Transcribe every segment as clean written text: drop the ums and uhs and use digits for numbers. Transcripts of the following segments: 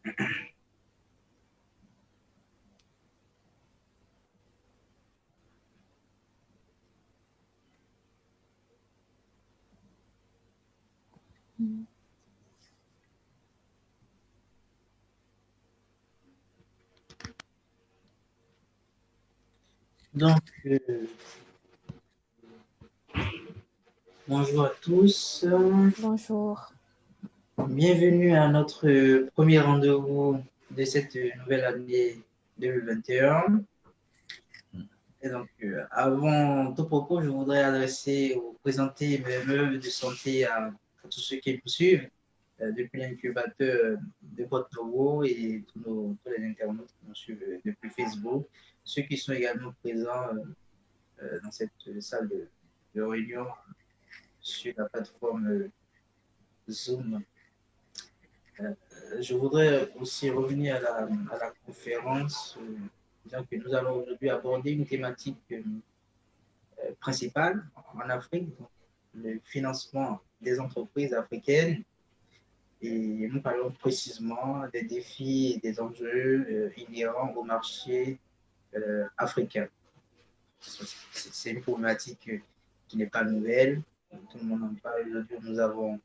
Donc, bonjour à tous. Bonjour. Bienvenue à notre premier rendez-vous de cette nouvelle année 2021. Et donc, avant tout propos, je voudrais adresser ou présenter mes vœux de santé à tous ceux qui nous suivent depuis l'incubateur de Porto et tous les internautes qui nous suivent depuis Facebook, ceux qui sont également présents dans cette salle de réunion sur la plateforme Zoom. Je voudrais aussi revenir à la conférence, disant que nous allons aujourd'hui aborder une thématique principale en Afrique, donc le financement des entreprises africaines. Et nous parlons précisément des défis et des enjeux inhérents au marché africain. C'est une problématique qui n'est pas nouvelle. Tout le monde en parle. Aujourd'hui, nous avons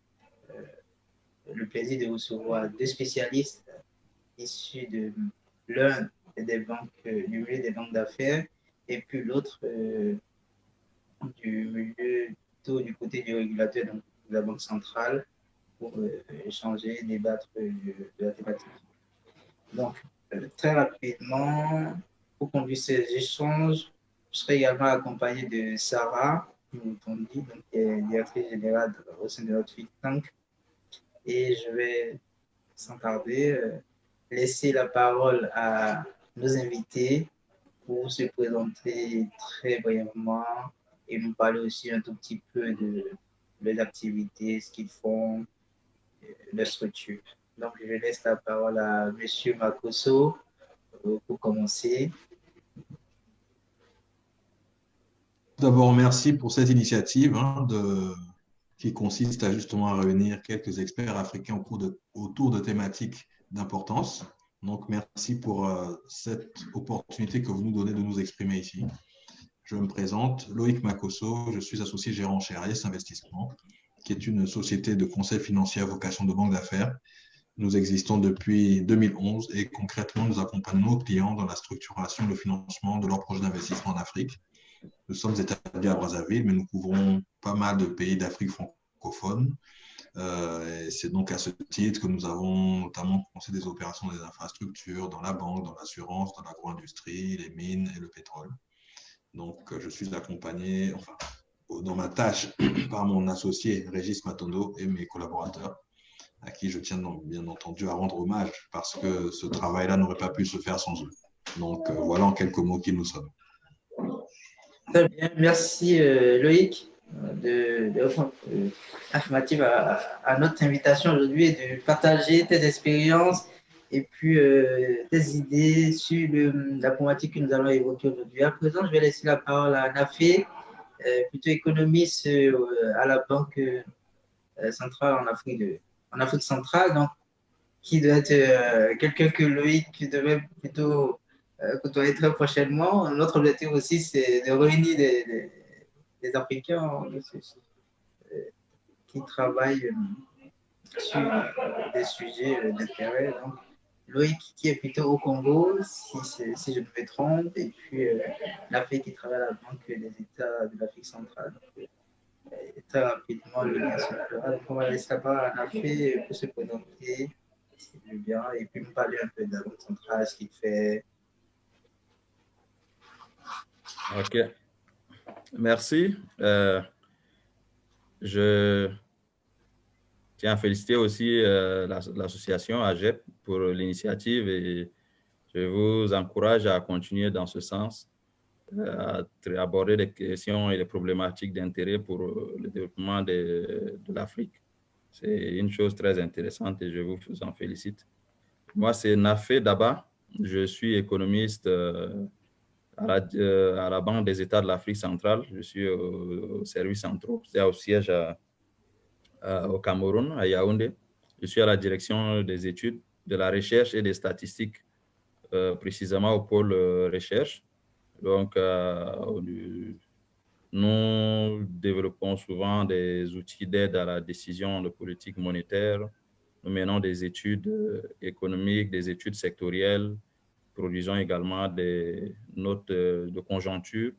le plaisir de recevoir deux spécialistes issus de l'un des banques, du milieu des banques d'affaires et puis l'autre du milieu plutôt du côté du régulateur, donc de la Banque centrale, pour échanger, débattre de la thématique. Donc, très rapidement, pour conduire ces échanges, je serai également accompagné de Sarah, qui est directrice générale au sein de notre think tank. Et je vais, sans tarder, laisser la parole à nos invités pour se présenter très brièvement et nous parler aussi un tout petit peu de leurs activités, ce qu'ils font, leur structure. Donc, je laisse la parole à Monsieur Makosso pour commencer. D'abord, merci pour cette initiative qui consiste à justement à réunir quelques experts africains autour de thématiques d'importance. Donc, merci pour cette opportunité que vous nous donnez de nous exprimer ici. Je me présente, Loïc Makosso, je suis associé gérant chez Ariès Investissement, qui est une société de conseil financier à vocation de banque d'affaires. Nous existons depuis 2011 et concrètement, nous accompagnons nos clients dans la structuration et le financement de leurs projets d'investissement en Afrique. Nous sommes établis à Brazzaville, mais nous couvrons pas mal de pays d'Afrique francophone. C'est donc à ce titre que nous avons notamment commencé des opérations des infrastructures dans la banque, dans l'assurance, dans l'agro-industrie, les mines et le pétrole. Donc, je suis accompagné, dans ma tâche, par mon associé Régis Matondo et mes collaborateurs, à qui je tiens donc, bien entendu à rendre hommage parce que ce travail-là n'aurait pas pu se faire sans eux. Donc, voilà en quelques mots qui nous sommes. Très bien, merci Loïc de répondre affirmative à notre invitation aujourd'hui et de partager tes expériences et puis tes idées sur la problématique que nous allons évoquer aujourd'hui. À présent, je vais laisser la parole à Nafé, plutôt économiste à la Banque centrale en Afrique centrale, donc qui doit être quelqu'un que Loïc devrait plutôt côtoyer très prochainement. Notre objectif aussi, c'est de réunir des Africains qui travaillent sur des sujets d'intérêt. Donc, Loïc qui est plutôt au Congo, si je ne me trompe, et puis l'Afrique qui travaille à la Banque des États de l'Afrique centrale. Donc, très rapidement, le lien se fera. Donc, on va laisser la parole à Nafé pour se présenter, si tu veux bien, et puis me parler un peu de la Banque centrale, ce qu'il fait. OK. Merci. Je tiens à féliciter aussi l'association AGEP pour l'initiative et je vous encourage à continuer dans ce sens, à aborder les questions et les problématiques d'intérêt pour le développement de l'Afrique. C'est une chose très intéressante et je vous en félicite. Moi, c'est Nafé Daba. Je suis économiste à la Banque des États de l'Afrique centrale. Je suis au service central, c'est au siège au Cameroun, à Yaoundé. Je suis à la direction des études de la recherche et des statistiques, précisément au pôle recherche. Donc, nous développons souvent des outils d'aide à la décision de politique monétaire. Nous menons des études économiques, des études sectorielles, produisons également des notes de conjoncture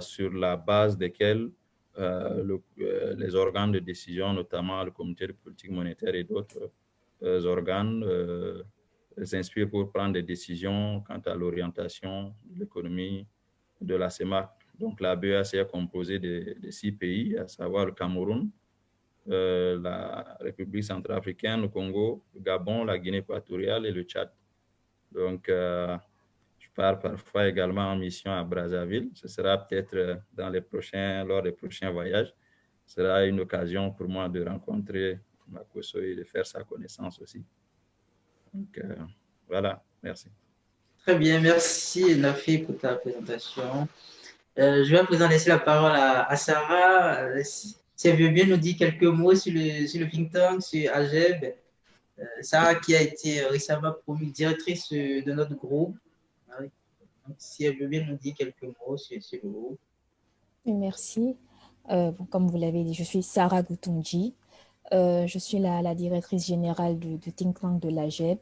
sur la base desquelles les organes de décision, notamment le comité de politique monétaire et d'autres organes, s'inspirent pour prendre des décisions quant à l'orientation de l'économie de la CEMAC. Donc, la BEAC est composée de 6 pays, à savoir le Cameroun, la République centrafricaine, le Congo, le Gabon, la Guinée équatoriale et le Tchad. Donc, je pars parfois également en mission à Brazzaville. Ce sera peut-être lors des prochains voyages. Ce sera une occasion pour moi de rencontrer Makosso et de faire sa connaissance aussi. Donc, voilà, merci. Très bien, merci Nafi pour ta présentation. Je vais à présent laisser la parole à Sarah. Si elle veut bien nous dire quelques mots sur le think tank, sur AGEB. Sarah qui a été récemment promue directrice de notre groupe. Donc, si elle veut bien nous dire quelques mots sur le groupe. Merci. Comme vous l'avez dit, je suis Sarah Goutoundji. Je suis la directrice générale du think tank de l'AGEB,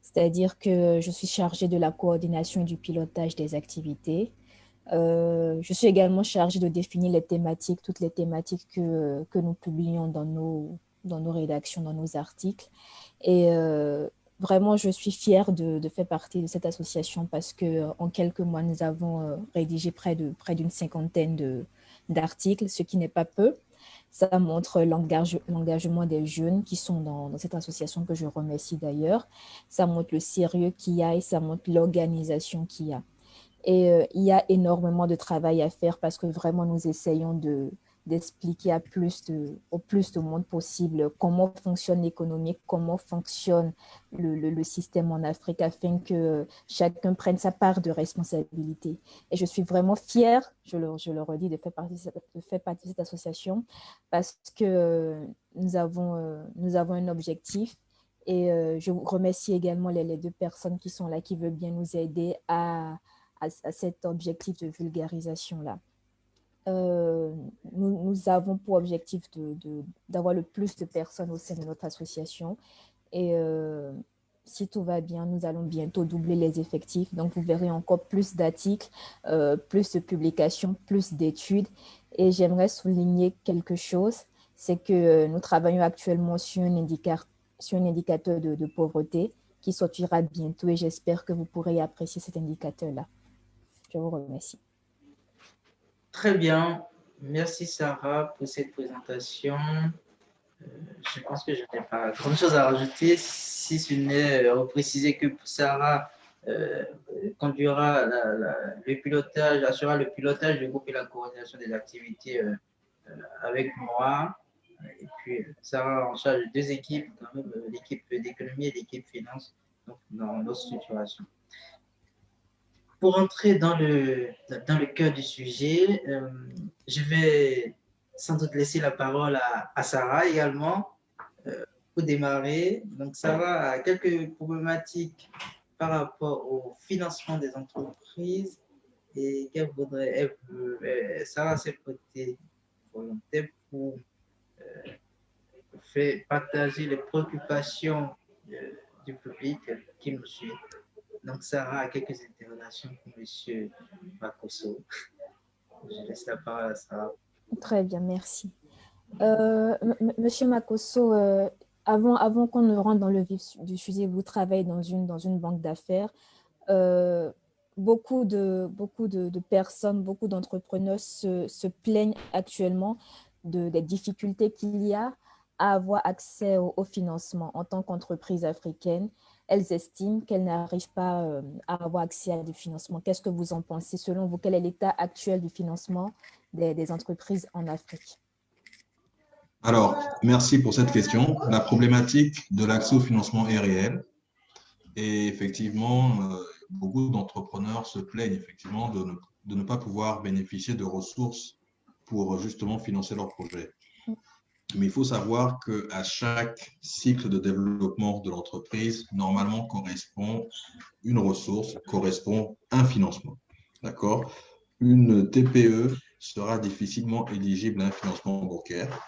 c'est-à-dire que je suis chargée de la coordination et du pilotage des activités. Je suis également chargée de définir les thématiques, toutes les thématiques que nous publions dans nos rédactions, dans nos articles. Et vraiment, je suis fière de faire partie de cette association parce qu'en quelques mois, nous avons rédigé près d'une cinquantaine d'articles, ce qui n'est pas peu. Ça montre l'engagement des jeunes qui sont dans cette association, que je remercie d'ailleurs. Ça montre le sérieux qu'il y a et ça montre l'organisation qu'il y a. Et il y a énormément de travail à faire parce que vraiment, nous essayons d'expliquer au plus de monde possible comment fonctionne l'économie, comment fonctionne le système en Afrique afin que chacun prenne sa part de responsabilité. Et je suis vraiment fière, je le redis, de faire partie de cette association parce que nous avons un objectif. Et je vous remercie également les 2 personnes qui sont là, qui veulent bien nous aider à cet objectif de vulgarisation-là. Nous avons pour objectif d'avoir le plus de personnes au sein de notre association. Et si tout va bien, nous allons bientôt doubler les effectifs. Donc, vous verrez encore plus d'articles, plus de publications, plus d'études. Et j'aimerais souligner quelque chose, c'est que nous travaillons actuellement sur un indicateur de pauvreté qui sortira bientôt et j'espère que vous pourrez apprécier cet indicateur-là. Je vous remercie. Très bien. Merci Sarah pour cette présentation. Je pense que je n'ai pas grand-chose à rajouter, si ce n'est préciser que Sarah conduira le pilotage, assurera le pilotage du groupe et la coordination des activités avec moi. Et puis Sarah en charge de 2 équipes, quand même, l'équipe d'économie et l'équipe finance, donc dans nos structurations. Pour entrer dans le cœur du sujet, je vais sans doute laisser la parole à Sarah également pour démarrer. Donc, Sarah a quelques problématiques par rapport au financement des entreprises et qu'elle voudrait, Sarah s'est prêtée volontaire pour faire partager les préoccupations du public qui nous suit. Donc, Sarah a quelques interrogations pour M. Makosso. Je laisse la parole à Sarah. Très bien, merci. Monsieur Makosso, avant qu'on ne rentre dans le vif du sujet, vous travaillez dans une banque d'affaires. Beaucoup de personnes, beaucoup d'entrepreneurs se plaignent actuellement des difficultés qu'il y a à avoir accès au financement en tant qu'entreprise africaine. Elles estiment qu'elles n'arrivent pas à avoir accès à du financement. Qu'est-ce que vous en pensez? Selon vous, quel est l'état actuel du financement des entreprises en Afrique? Alors, merci pour cette question. La problématique de l'accès au financement est réelle. Et effectivement, beaucoup d'entrepreneurs se plaignent effectivement de ne pas pouvoir bénéficier de ressources pour justement financer leurs projets. Mais il faut savoir qu'à chaque cycle de développement de l'entreprise, normalement correspond une ressource, correspond un financement. D'accord? Une TPE sera difficilement éligible à un financement bancaire,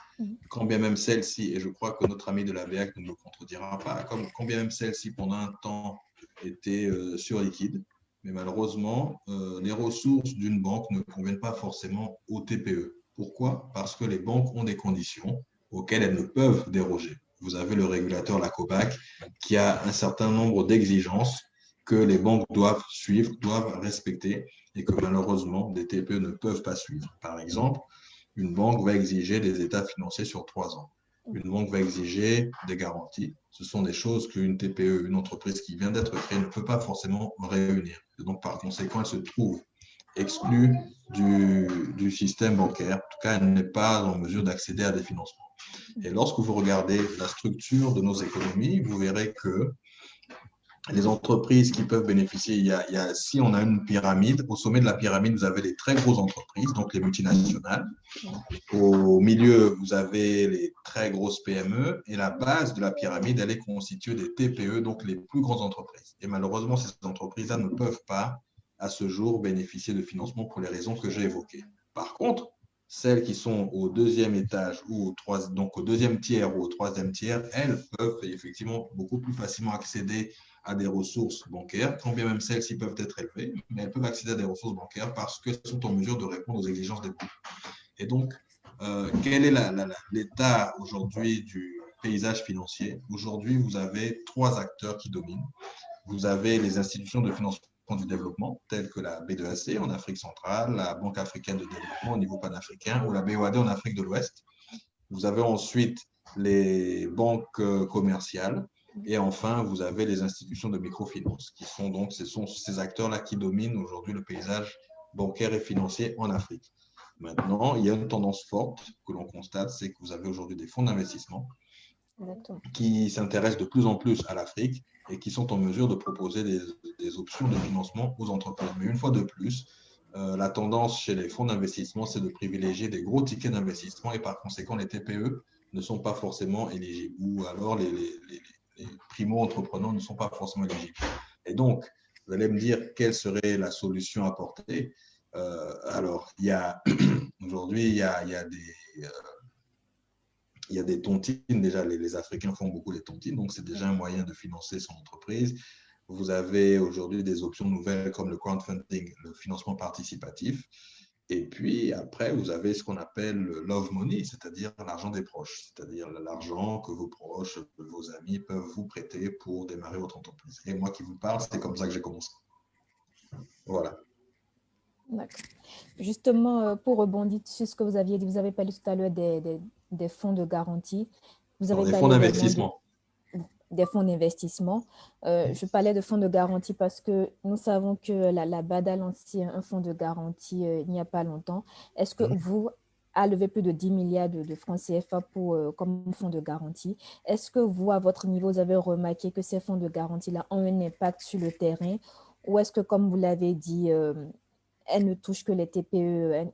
quand bien même celle-ci, et je crois que notre ami de la BEAC ne me contredira pas, quand bien même celle-ci pendant un temps était sur liquide, mais malheureusement, les ressources d'une banque ne conviennent pas forcément aux TPE. Pourquoi? Parce que les banques ont des conditions auxquelles elles ne peuvent déroger. Vous avez le régulateur, la COBAC, qui a un certain nombre d'exigences que les banques doivent suivre, doivent respecter, et que malheureusement, des TPE ne peuvent pas suivre. Par exemple, une banque va exiger des états financiers sur 3 ans. Une banque va exiger des garanties. Ce sont des choses qu'une TPE, une entreprise qui vient d'être créée, ne peut pas forcément réunir. Et donc, par conséquent, elle se trouve exclue du système bancaire. En tout cas, elle n'est pas en mesure d'accéder à des financements. Et lorsque vous regardez la structure de nos économies, vous verrez que les entreprises qui peuvent bénéficier, si on a une pyramide, au sommet de la pyramide, vous avez les très grosses entreprises, donc les multinationales. Au milieu, vous avez les très grosses PME et la base de la pyramide, elle est constituée des TPE, donc les plus grandes entreprises. Et malheureusement, ces entreprises-là ne peuvent pas, à ce jour, bénéficier de financement pour les raisons que j'ai évoquées. Par contre, celles qui sont au deuxième étage ou donc au deuxième tiers ou au troisième tiers, elles peuvent effectivement beaucoup plus facilement accéder à des ressources bancaires, quand bien même celles-ci peuvent être élevées, mais elles peuvent accéder à des ressources bancaires parce qu'elles sont en mesure de répondre aux exigences des banques. Et donc, quel est l'état aujourd'hui du paysage financier? Aujourd'hui, vous avez 3 acteurs qui dominent. Vous avez les institutions de financement du développement, telles que la B2AC en Afrique centrale, la Banque africaine de développement au niveau panafricain ou la BOAD en Afrique de l'Ouest. Vous avez ensuite les banques commerciales et enfin, vous avez les institutions de microfinance, qui sont donc ces acteurs-là qui dominent aujourd'hui le paysage bancaire et financier en Afrique. Maintenant, il y a une tendance forte que l'on constate, c'est que vous avez aujourd'hui des fonds d'investissement qui s'intéressent de plus en plus à l'Afrique et qui sont en mesure de proposer des options de financement aux entreprises. Mais une fois de plus, la tendance chez les fonds d'investissement, c'est de privilégier des gros tickets d'investissement et par conséquent, les TPE ne sont pas forcément éligibles ou alors les primo-entrepreneurs ne sont pas forcément éligibles. Et donc, vous allez me dire quelle serait la solution apportée. Alors, aujourd'hui, il y a des tontines. Déjà, les Africains font beaucoup les tontines, donc c'est déjà un moyen de financer son entreprise. Vous avez aujourd'hui des options nouvelles comme le crowdfunding, le financement participatif. Et puis après, vous avez ce qu'on appelle le love money, c'est-à-dire l'argent des proches, c'est-à-dire l'argent que vos proches, vos amis peuvent vous prêter pour démarrer votre entreprise. Et moi qui vous parle, c'est comme ça que j'ai commencé. Voilà. D'accord. Justement, pour rebondir sur ce que vous aviez dit, vous avez parlé tout à l'heure des fonds de garantie. Vous avez des parlé fonds d'investissement. Des fonds d'investissement. Je parlais de fonds de garantie parce que nous savons que la BAD a lancé un fonds de garantie il n'y a pas longtemps. Est-ce que vous avez levé plus de 10 milliards de francs CFA comme fonds de garantie? Est-ce que vous, à votre niveau, vous avez remarqué que ces fonds de garantie-là ont un impact sur le terrain? Ou est-ce que, comme vous l'avez dit, elle ne touche que les TPE, elle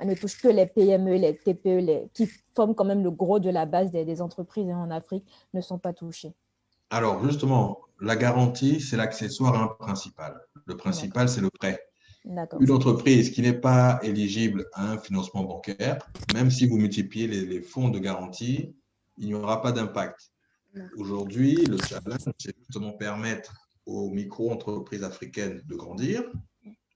ne touche que les PME, les TPE, qui forment quand même le gros de la base des entreprises en Afrique, ne sont pas touchés. Alors, justement, la garantie, c'est l'accessoire à un principal. Le principal, c'est le prêt. Une entreprise qui n'est pas éligible à un financement bancaire, même si vous multipliez les fonds de garantie, il n'y aura pas d'impact. Aujourd'hui, le challenge, c'est justement permettre aux micro-entreprises africaines de grandir,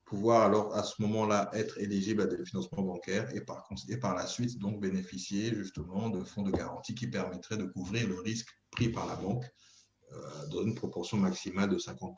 pouvoir alors à ce moment-là être éligible à des financements bancaires et par la suite donc bénéficier justement de fonds de garantie qui permettraient de couvrir le risque pris par la banque dans une proportion maximale de 50%.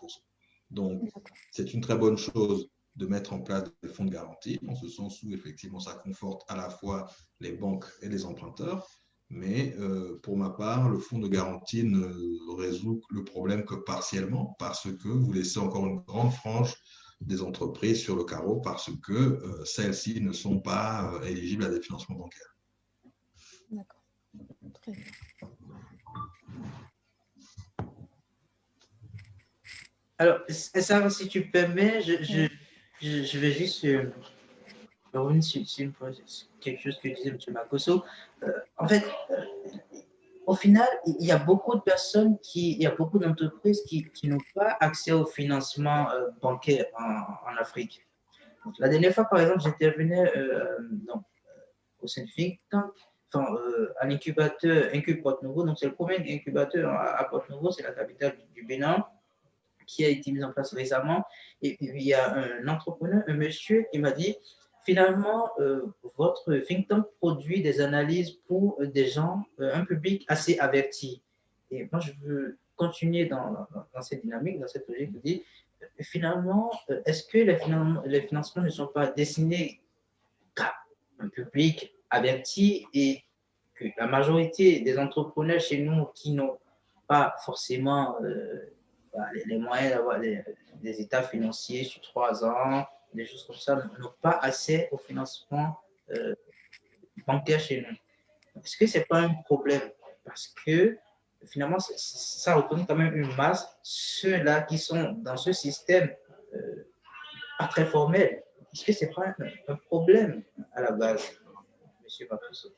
Donc, c'est une très bonne chose de mettre en place des fonds de garantie, en ce sens où effectivement ça conforte à la fois les banques et les emprunteurs. Mais pour ma part, le fonds de garantie ne résout le problème que partiellement parce que vous laissez encore une grande frange des entreprises sur le carreau parce que celles-ci ne sont pas éligibles à des financements bancaires. D'accord. Très bien. Alors, Sarah, si tu permets, je vais juste revenir sur quelque chose que disait M. Makosso. En fait, au final, il y a beaucoup de personnes, il y a beaucoup d'entreprises qui n'ont pas accès au financement bancaire en Afrique. Donc, la dernière fois, par exemple, j'intervenais au sein de think tank, à l'incubateur Incube Nouveau. Donc, c'est le premier incubateur à Porte Nouveau, c'est la capitale du Bénin, qui a été mis en place récemment. Et puis, il y a un entrepreneur, un monsieur, qui m'a dit, finalement, votre think tank produit des analyses pour des gens, un public assez averti. Et moi, je veux continuer dans cette dynamique, dans cette logique, de dire, finalement, est-ce que les financements ne sont pas destinés à un public averti et que la majorité des entrepreneurs chez nous qui n'ont pas forcément les moyens d'avoir des états financiers sur 3 ans, des choses comme ça, n'ont pas assez au financement bancaire chez nous. Est-ce que ce n'est pas un problème? Parce que finalement, ça représente quand même une masse, ceux-là qui sont dans ce système pas très formel. Est-ce que ce n'est pas un problème à la base, M. Mapusso?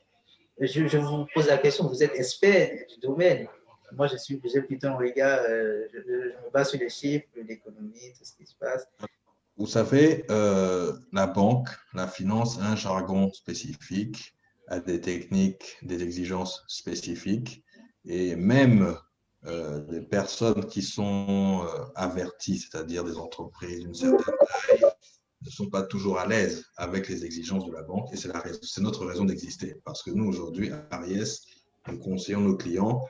Je vous pose la question, vous êtes expert du domaine. Moi, j'ai plutôt un regard, je me base sur les chiffres, l'économie, tout ce qui se passe. Vous savez, la banque, la finance a un jargon spécifique, a des techniques, des exigences spécifiques, et même les personnes qui sont averties, c'est-à-dire des entreprises d'une certaine taille, ne sont pas toujours à l'aise avec les exigences de la banque, et c'est notre raison d'exister. Parce que nous, aujourd'hui, à Aries, nous conseillons nos clients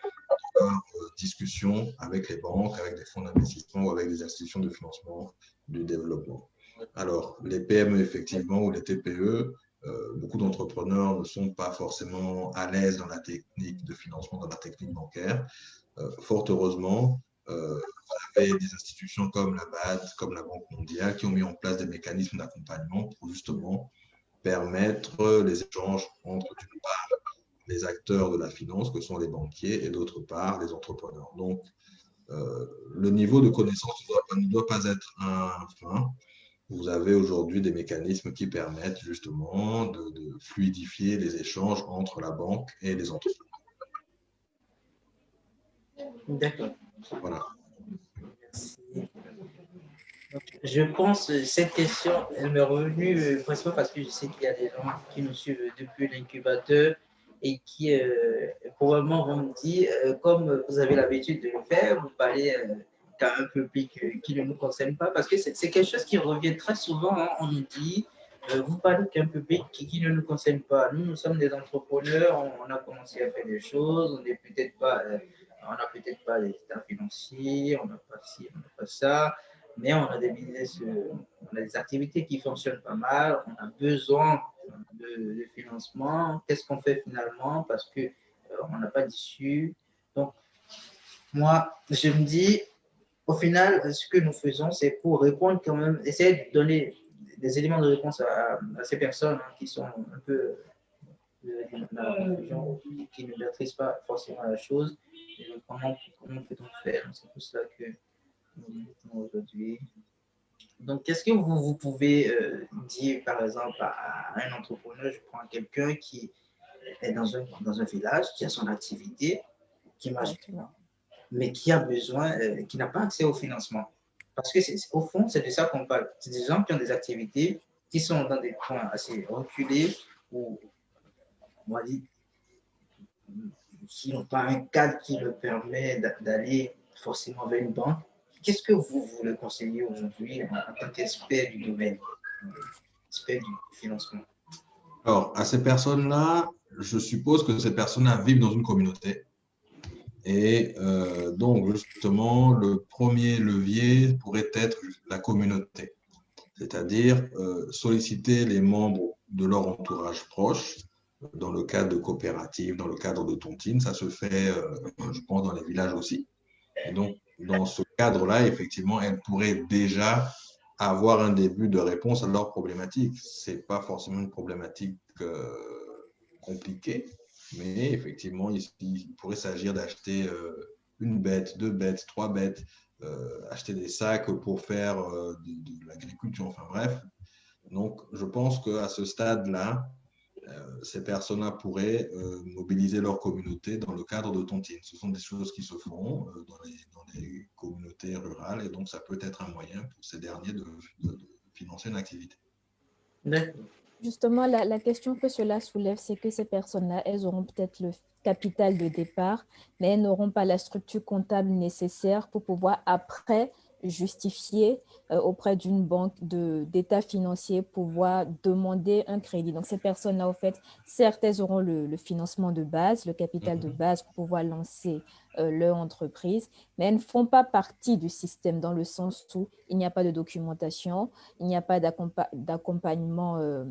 en discussion avec les banques, avec des fonds d'investissement ou avec des institutions de financement du développement. Alors, les PME, effectivement, ou les TPE, beaucoup d'entrepreneurs ne sont pas forcément à l'aise dans la technique de financement, dans la technique bancaire. Fort heureusement, vous avez des institutions comme la BAD, comme la Banque mondiale, qui ont mis en place des mécanismes d'accompagnement pour justement permettre les échanges entre, d'une part, les acteurs de la finance, que sont les banquiers, et d'autre part, les entrepreneurs. Donc, le niveau de connaissance ne doit pas être un frein. Vous avez aujourd'hui des mécanismes qui permettent justement de fluidifier les échanges entre la banque et les entrepreneurs. D'accord. Voilà. Merci. Donc, je pense que cette question, elle m'est revenue principalement parce que je sais qu'il y a des gens qui nous suivent depuis l'incubateur et qui probablement vont me dire, comme vous avez l'habitude de le faire, vous parlez qu'à un public qui ne nous concerne pas, parce que c'est quelque chose qui revient très souvent. Hein, on nous dit, vous parlez qu'à un public qui ne nous concerne pas. Nous sommes des entrepreneurs, on a commencé à faire des choses, on n'a peut-être pas les états financiers, on n'a pas ci, on n'a pas ça. Mais on a des business, on a des activités qui fonctionnent pas mal, on a besoin de financement. Qu'est-ce qu'on fait finalement? Parce qu'on n'a pas d'issue. Donc, moi, je me dis, au final, ce que nous faisons, c'est pour répondre quand même, essayer de donner des éléments de réponse à ces personnes qui sont un peu dans la confusion, qui ne maîtrisent pas forcément la chose. Et donc, comment peut-on faire? C'est pour cela que nous mettons aujourd'hui. Donc, qu'est-ce que vous pouvez dire, par exemple, à un entrepreneur? Je prends quelqu'un qui est dans un village, qui a son activité, qui marche, mais qui a besoin, qui n'a pas accès au financement. Parce que, au fond, c'est de ça qu'on parle. C'est des gens qui ont des activités, qui sont dans des points assez reculés, ou, on va dire, qui n'ont pas un cadre qui leur permet d'aller forcément vers une banque. Qu'est-ce que vous le conseillez aujourd'hui en tant qu'expert du domaine, expert du financement? Alors, à ces personnes-là, je suppose que ces personnes-là vivent dans une communauté. Et donc, justement, le premier levier pourrait être la communauté, c'est-à-dire solliciter les membres de leur entourage proche dans le cadre de coopératives, dans le cadre de tontines. Ça se fait, je pense, dans les villages aussi. Et donc, dans ce cadre-là, effectivement, elles pourraient déjà avoir un début de réponse à leurs problématiques. Ce n'est pas forcément une problématique compliquée, mais effectivement, il pourrait s'agir d'acheter une bête, 2 bêtes, 3 bêtes, acheter des sacs pour faire de l'agriculture, enfin bref, Donc, je pense qu'à ce stade-là, ces personnes-là pourraient mobiliser leur communauté dans le cadre de tontines. Ce sont des choses qui se font dans les communautés rurales et donc ça peut être un moyen pour ces derniers de financer une activité. D'accord. Justement, la question que cela soulève, c'est que ces personnes-là, elles auront peut-être le capital de départ, mais elles n'auront pas la structure comptable nécessaire pour pouvoir après justifier auprès d'une banque d'état financier, pouvoir demander un crédit. Donc, ces personnes-là, au fait, certes, elles auront le financement de base, le capital de base pour pouvoir lancer leur entreprise, mais elles ne font pas partie du système dans le sens où il n'y a pas de documentation, il n'y a pas d'accompagnement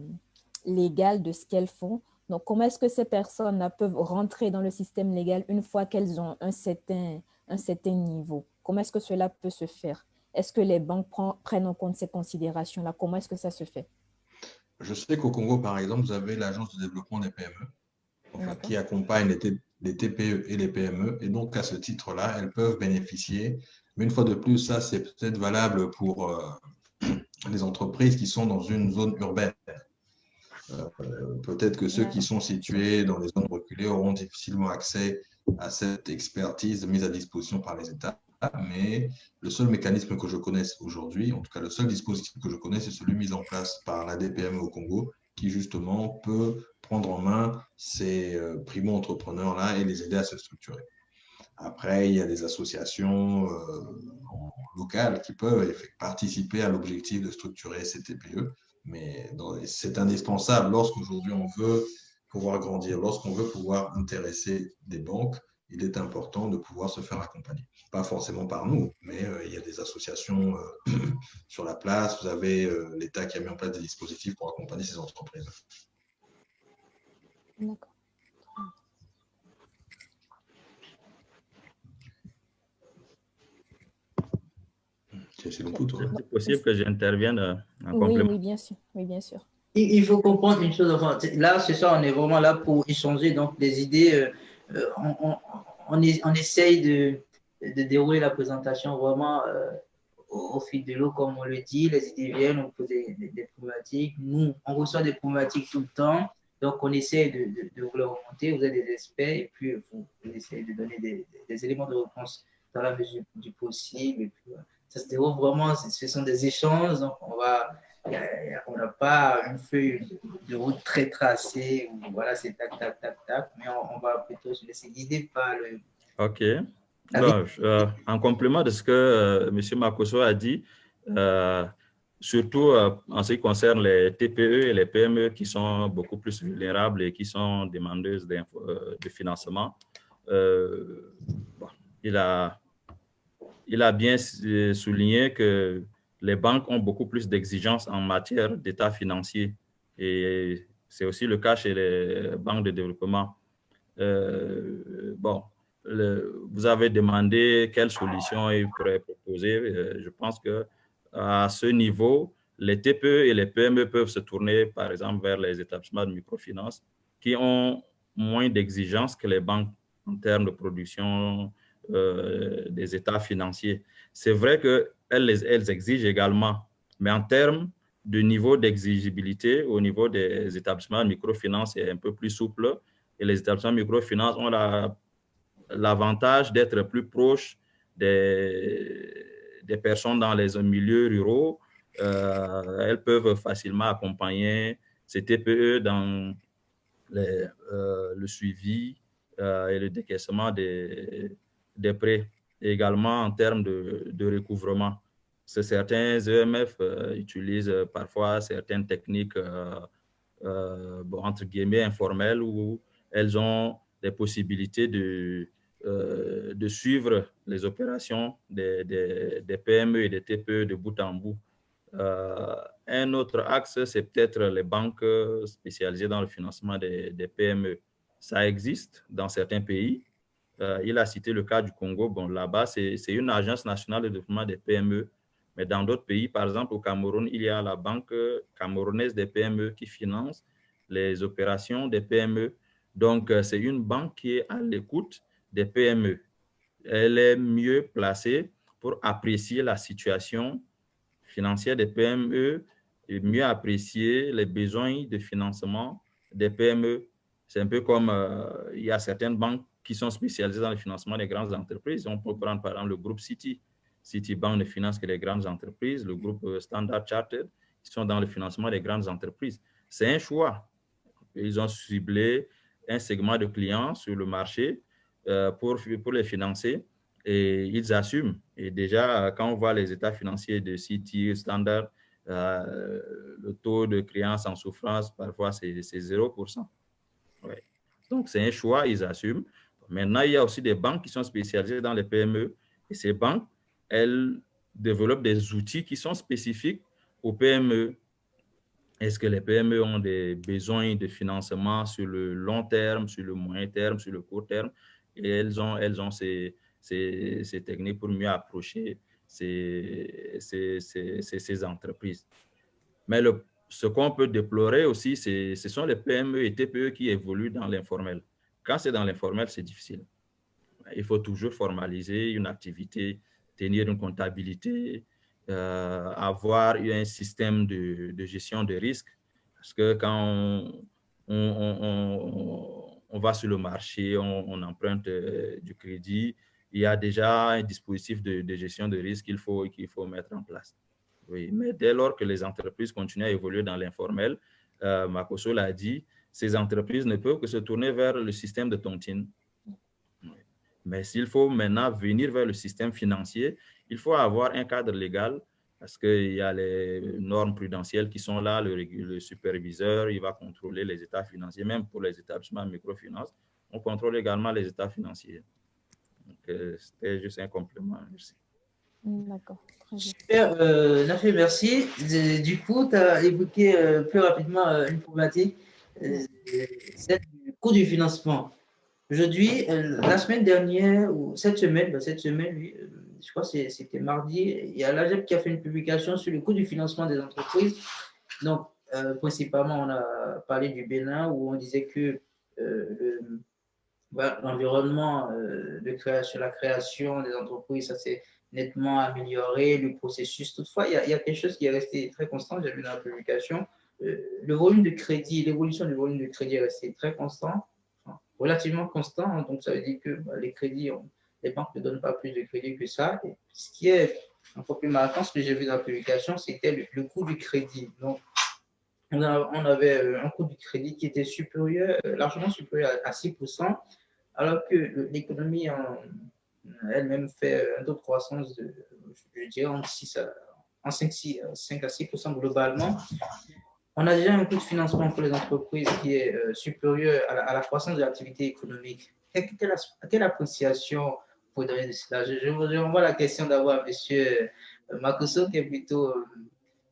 légal de ce qu'elles font. Donc, comment est-ce que ces personnes peuvent rentrer dans le système légal une fois qu'elles ont un certain niveau? Comment est-ce que cela peut se faire? Est-ce que les banques prennent en compte ces considérations-là? Comment est-ce que ça se fait? Je sais qu'au Congo, par exemple, vous avez l'Agence de développement des PME, qui accompagne les TPE et les PME. Et donc, à ce titre-là, elles peuvent bénéficier. Mais une fois de plus, ça, c'est peut-être valable pour les entreprises qui sont dans une zone urbaine. Peut-être que ceux qui sont situés dans les zones reculées auront difficilement accès à cette expertise mise à disposition par les États. Mais le seul mécanisme que je connaisse aujourd'hui, en tout cas le seul dispositif que je connais, c'est celui mis en place par la DPME au Congo, qui justement peut prendre en main ces primo-entrepreneurs-là et les aider à se structurer. Après, il y a des associations locales qui peuvent participer à l'objectif de structurer ces TPE, mais c'est indispensable lorsqu'aujourd'hui on veut pouvoir grandir, lorsqu'on veut pouvoir intéresser des banques, il est important de pouvoir se faire accompagner. Pas forcément par nous, mais il y a des associations sur la place, vous avez l'État qui a mis en place des dispositifs pour accompagner ces entreprises. D'accord. C'est possible que j'intervienne en complément. Oui, bien sûr. Oui, bien sûr. Il faut comprendre une chose. Enfin, là, ce soir, on est vraiment là pour échanger donc des idées. On essaye de dérouler la présentation vraiment au fil de l'eau, comme on le dit. Les idées viennent, on pose des problématiques. Nous, on reçoit des problématiques tout le temps. Donc, on essaie de vous les remonter. Vous êtes des experts et puis vous essayez de donner des éléments de réponse dans la mesure du possible. Et puis, ça se déroule vraiment, ce sont des échanges. Donc, on n'a pas une feuille de route très tracée où voilà, c'est tac, tac, tac, tac, mais on va plutôt se laisser guider par le. OK. Bon, en complément de ce que M. Makosso a dit, surtout en ce qui concerne les TPE et les PME qui sont beaucoup plus vulnérables et qui sont demandeuses de financement, bon, il a bien souligné que les banques ont beaucoup plus d'exigences en matière d'état financier et c'est aussi le cas chez les banques de développement. Bon, vous avez demandé quelles solutions ils pourraient proposer. Je pense que à ce niveau, les TPE et les PME peuvent se tourner, par exemple, vers les établissements de microfinance qui ont moins d'exigences que les banques en termes de production des états financiers. C'est vrai qu'elles exigent également, mais en termes de niveau d'exigibilité au niveau des établissements de microfinance, c'est un peu plus souple. Et les établissements de microfinance ont l'avantage d'être plus proches des personnes dans les milieux ruraux. Elles peuvent facilement accompagner ces TPE dans le suivi et le décaissement des prêts, et également en termes de recouvrement. Certains EMF utilisent parfois certaines techniques entre guillemets informelles où elles ont des possibilités de suivre les opérations des PME et des TPE de bout en bout. Un autre axe, c'est peut-être les banques spécialisées dans le financement des PME. Ça existe dans certains pays. Il a cité le cas du Congo. Bon, là-bas, c'est une agence nationale de développement des PME. Mais dans d'autres pays, par exemple au Cameroun, il y a la Banque camerounaise des PME qui finance les opérations des PME. Donc, c'est une banque qui est à l'écoute des PME. Elle est mieux placée pour apprécier la situation financière des PME et mieux apprécier les besoins de financement des PME. C'est un peu comme il y a certaines banques qui sont spécialisées dans le financement des grandes entreprises. On peut prendre par exemple le groupe Citi. Citibank ne finance que les grandes entreprises, le groupe Standard Chartered, qui sont dans le financement des grandes entreprises. C'est un choix. Ils ont ciblé un segment de clients sur le marché pour les financer et ils assument. Et déjà, quand on voit les états financiers de Citi, Standard, le taux de créance en souffrance, parfois, c'est 0%. Ouais. Donc, c'est un choix, ils assument. Maintenant, il y a aussi des banques qui sont spécialisées dans les PME. Et ces banques, elles développent des outils qui sont spécifiques aux PME. Est-ce que les PME ont des besoins de financement sur le long terme, sur le moyen terme, sur le court terme? Et elles ont ces techniques pour mieux approcher ces entreprises. Mais ce qu'on peut déplorer aussi, ce sont les PME et TPE qui évoluent dans l'informel. Quand c'est dans l'informel, c'est difficile. Il faut toujours formaliser une activité, tenir une comptabilité, avoir un système de gestion de risque. Parce que quand on va sur le marché, on emprunte du crédit, il y a déjà un dispositif de gestion de risque qu'il faut mettre en place. Oui, mais dès lors que les entreprises continuent à évoluer dans l'informel, Makoso l'a dit, ces entreprises ne peuvent que se tourner vers le système de tontine. Mais s'il faut maintenant venir vers le système financier, il faut avoir un cadre légal parce qu'il y a les normes prudentielles qui sont là, le superviseur, il va contrôler les états financiers, même pour les établissements microfinance, on contrôle également les états financiers. Donc, c'était juste un complément. Merci. D'accord. Super, Nafé, merci. Du coup, tu as évoqué plus rapidement une problématique, celle du coût du financement. Aujourd'hui, la semaine dernière, ou cette semaine, oui, je crois que c'était mardi, il y a l'AGEP qui a fait une publication sur le coût du financement des entreprises. Donc, principalement, on a parlé du Bénin où on disait que l'environnement de création, la création des entreprises, ça s'est nettement amélioré, le processus. Toutefois, il y a quelque chose qui est resté très constant, j'ai vu dans la publication, le volume de crédit, l'évolution du volume de crédit est resté très constant, relativement constant, hein, donc ça veut dire que les crédits, les banques ne donnent pas plus de crédit que ça. Et ce qui est encore plus marquant, ce que j'ai vu dans la publication, c'était le coût du crédit. Donc, on avait un coût du crédit qui était supérieur, largement supérieur à 6%, alors que l'économie elle-même fait un taux de croissance de, je dirais, en 5 à 6% globalement. On a déjà un coût de financement pour les entreprises qui est supérieur à la croissance de l'activité économique. Quelle appréciation vous donner de cela? Je renvoie la question d'abord à M. Makoso, qui est plutôt,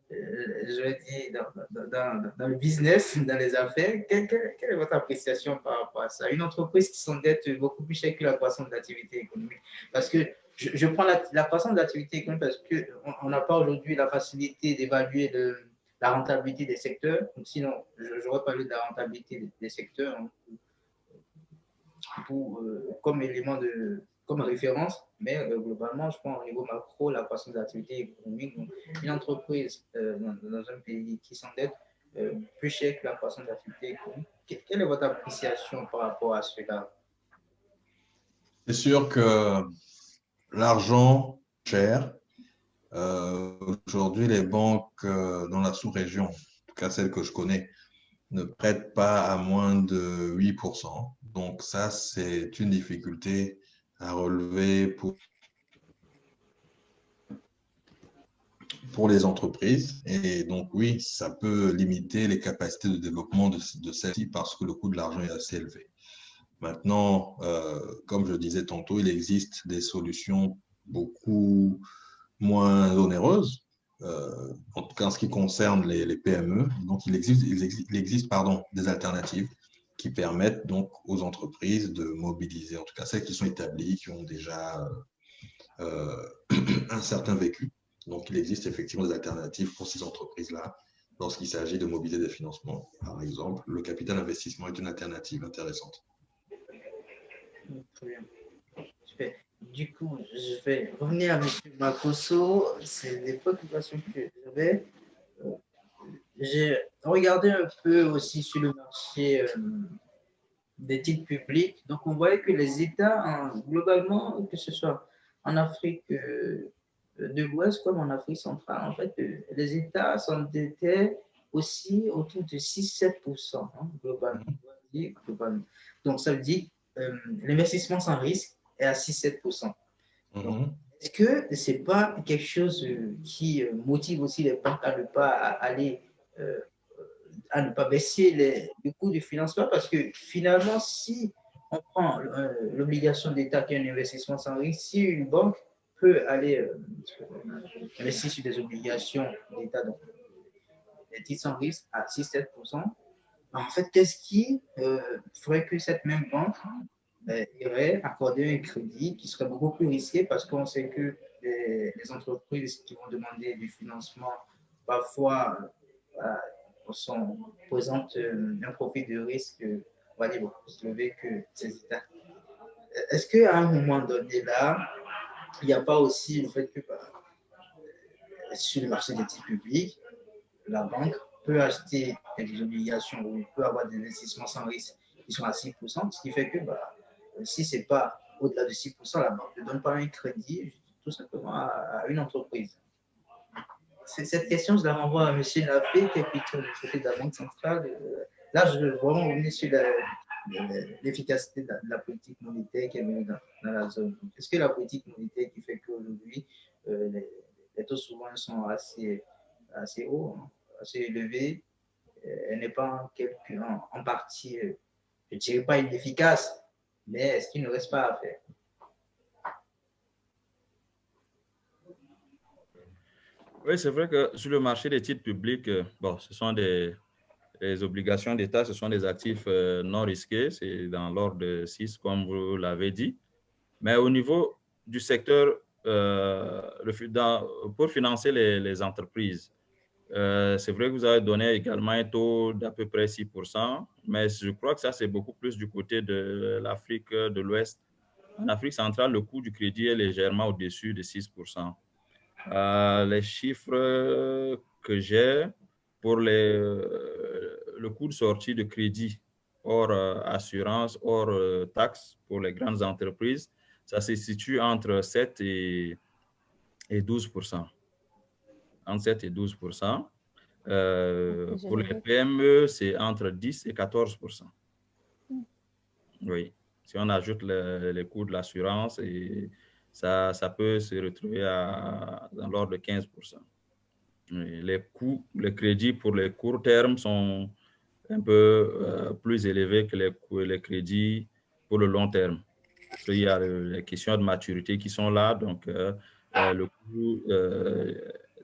je vais dire, dans le business, dans les affaires. Quelle est votre appréciation par rapport à ça? Une entreprise qui s'endette beaucoup plus cher que la croissance de l'activité économique. Parce que je prends la croissance de l'activité économique parce qu'on n'a pas aujourd'hui la facilité d'évaluer la rentabilité des secteurs. Sinon, j'aurais parlé de la rentabilité des secteurs comme élément comme référence, mais globalement, je pense au niveau macro, la croissance de l'activité économique. Donc, une entreprise dans un pays qui s'endette plus cher que la croissance de l'activité économique. Quelle est votre appréciation par rapport à cela? C'est sûr que l'argent cher. Aujourd'hui, les banques dans la sous-région, en tout cas celles que je connais, ne prêtent pas à moins de 8%. Donc ça, c'est une difficulté à relever pour les entreprises. Et donc oui, ça peut limiter les capacités de développement de celles-ci parce que le coût de l'argent est assez élevé. Maintenant, comme je disais tantôt, il existe des solutions beaucoup moins onéreuses, en tout cas en ce qui concerne les PME. Donc, il existe des alternatives qui permettent donc aux entreprises de mobiliser, en tout cas celles qui sont établies, qui ont déjà un certain vécu. Donc, il existe effectivement des alternatives pour ces entreprises-là lorsqu'il s'agit de mobiliser des financements. Par exemple, le capital investissement est une alternative intéressante. Très bien. Super. Du coup, je vais revenir à M. Makoso. C'est des préoccupations que j'avais. j'ai regardé un peu aussi sur le marché des titres publics. Donc, on voyait que les États, hein, globalement, que ce soit en Afrique de l'Ouest comme en Afrique centrale, en fait, les États s'endettaient aussi autour de 6-7%, hein, globalement. Globalement. Donc, ça veut dire l'investissement sans risque est à 6-7%. Donc, est-ce que ce n'est pas quelque chose qui motive aussi les banques à ne pas aller à ne pas baisser le coût du financement parce que finalement, si on prend l'obligation d'État qui est un investissement sans risque, si une banque peut aller investir sur des obligations d'État, donc des titres sans risque à 6-7%, en fait, qu'est-ce qui ferait que cette même banque irait accorder un crédit qui serait beaucoup plus risqué parce qu'on sait que les entreprises qui vont demander du financement parfois présentent un profil de risque, on va dire, beaucoup plus élevé que ces États. Est-ce qu'à un moment donné, là, il n'y a pas aussi le fait que sur le marché des titres publics, la banque peut acheter des obligations ou peut avoir des investissements sans risque qui sont à 6%, ce qui fait que si ce n'est pas au-delà de 6%, la banque ne donne pas un crédit tout simplement à une entreprise. Cette question, je la renvoie à M. Nappé, qui est plutôt du côté de la Banque centrale. Là, je veux vraiment revenir sur l'efficacité de la politique monétaire qui est menée dans la zone. Est-ce que la politique monétaire qui fait qu'aujourd'hui, les taux souvent sont assez hauts, hein, assez élevés, elle n'est pas en partie, je ne dirais pas inefficace, mais est-ce qu'il ne reste pas à faire? Oui, c'est vrai que sur le marché des titres publics, bon, ce sont des obligations d'État, ce sont des actifs non risqués, c'est dans l'ordre de 6, comme vous l'avez dit. Mais au niveau du secteur, pour financer les entreprises, c'est vrai que vous avez donné également un taux d'à peu près 6%, mais je crois que ça, c'est beaucoup plus du côté de l'Afrique de l'Ouest. En Afrique centrale, le coût du crédit est légèrement au-dessus de 6%. Les chiffres que j'ai pour le coût de sortie de crédit hors assurance, hors taxes pour les grandes entreprises, ça se situe entre 7 et 12%. Entre 7 et 12%. Pour les PME, c'est entre 10 et 14%. Oui. Si on ajoute les coûts de l'assurance, ça peut se retrouver dans l'ordre de 15%. Les crédits pour les courts termes sont un peu plus élevés que les crédits pour le long terme. Il y a les questions de maturité qui sont là, donc le coût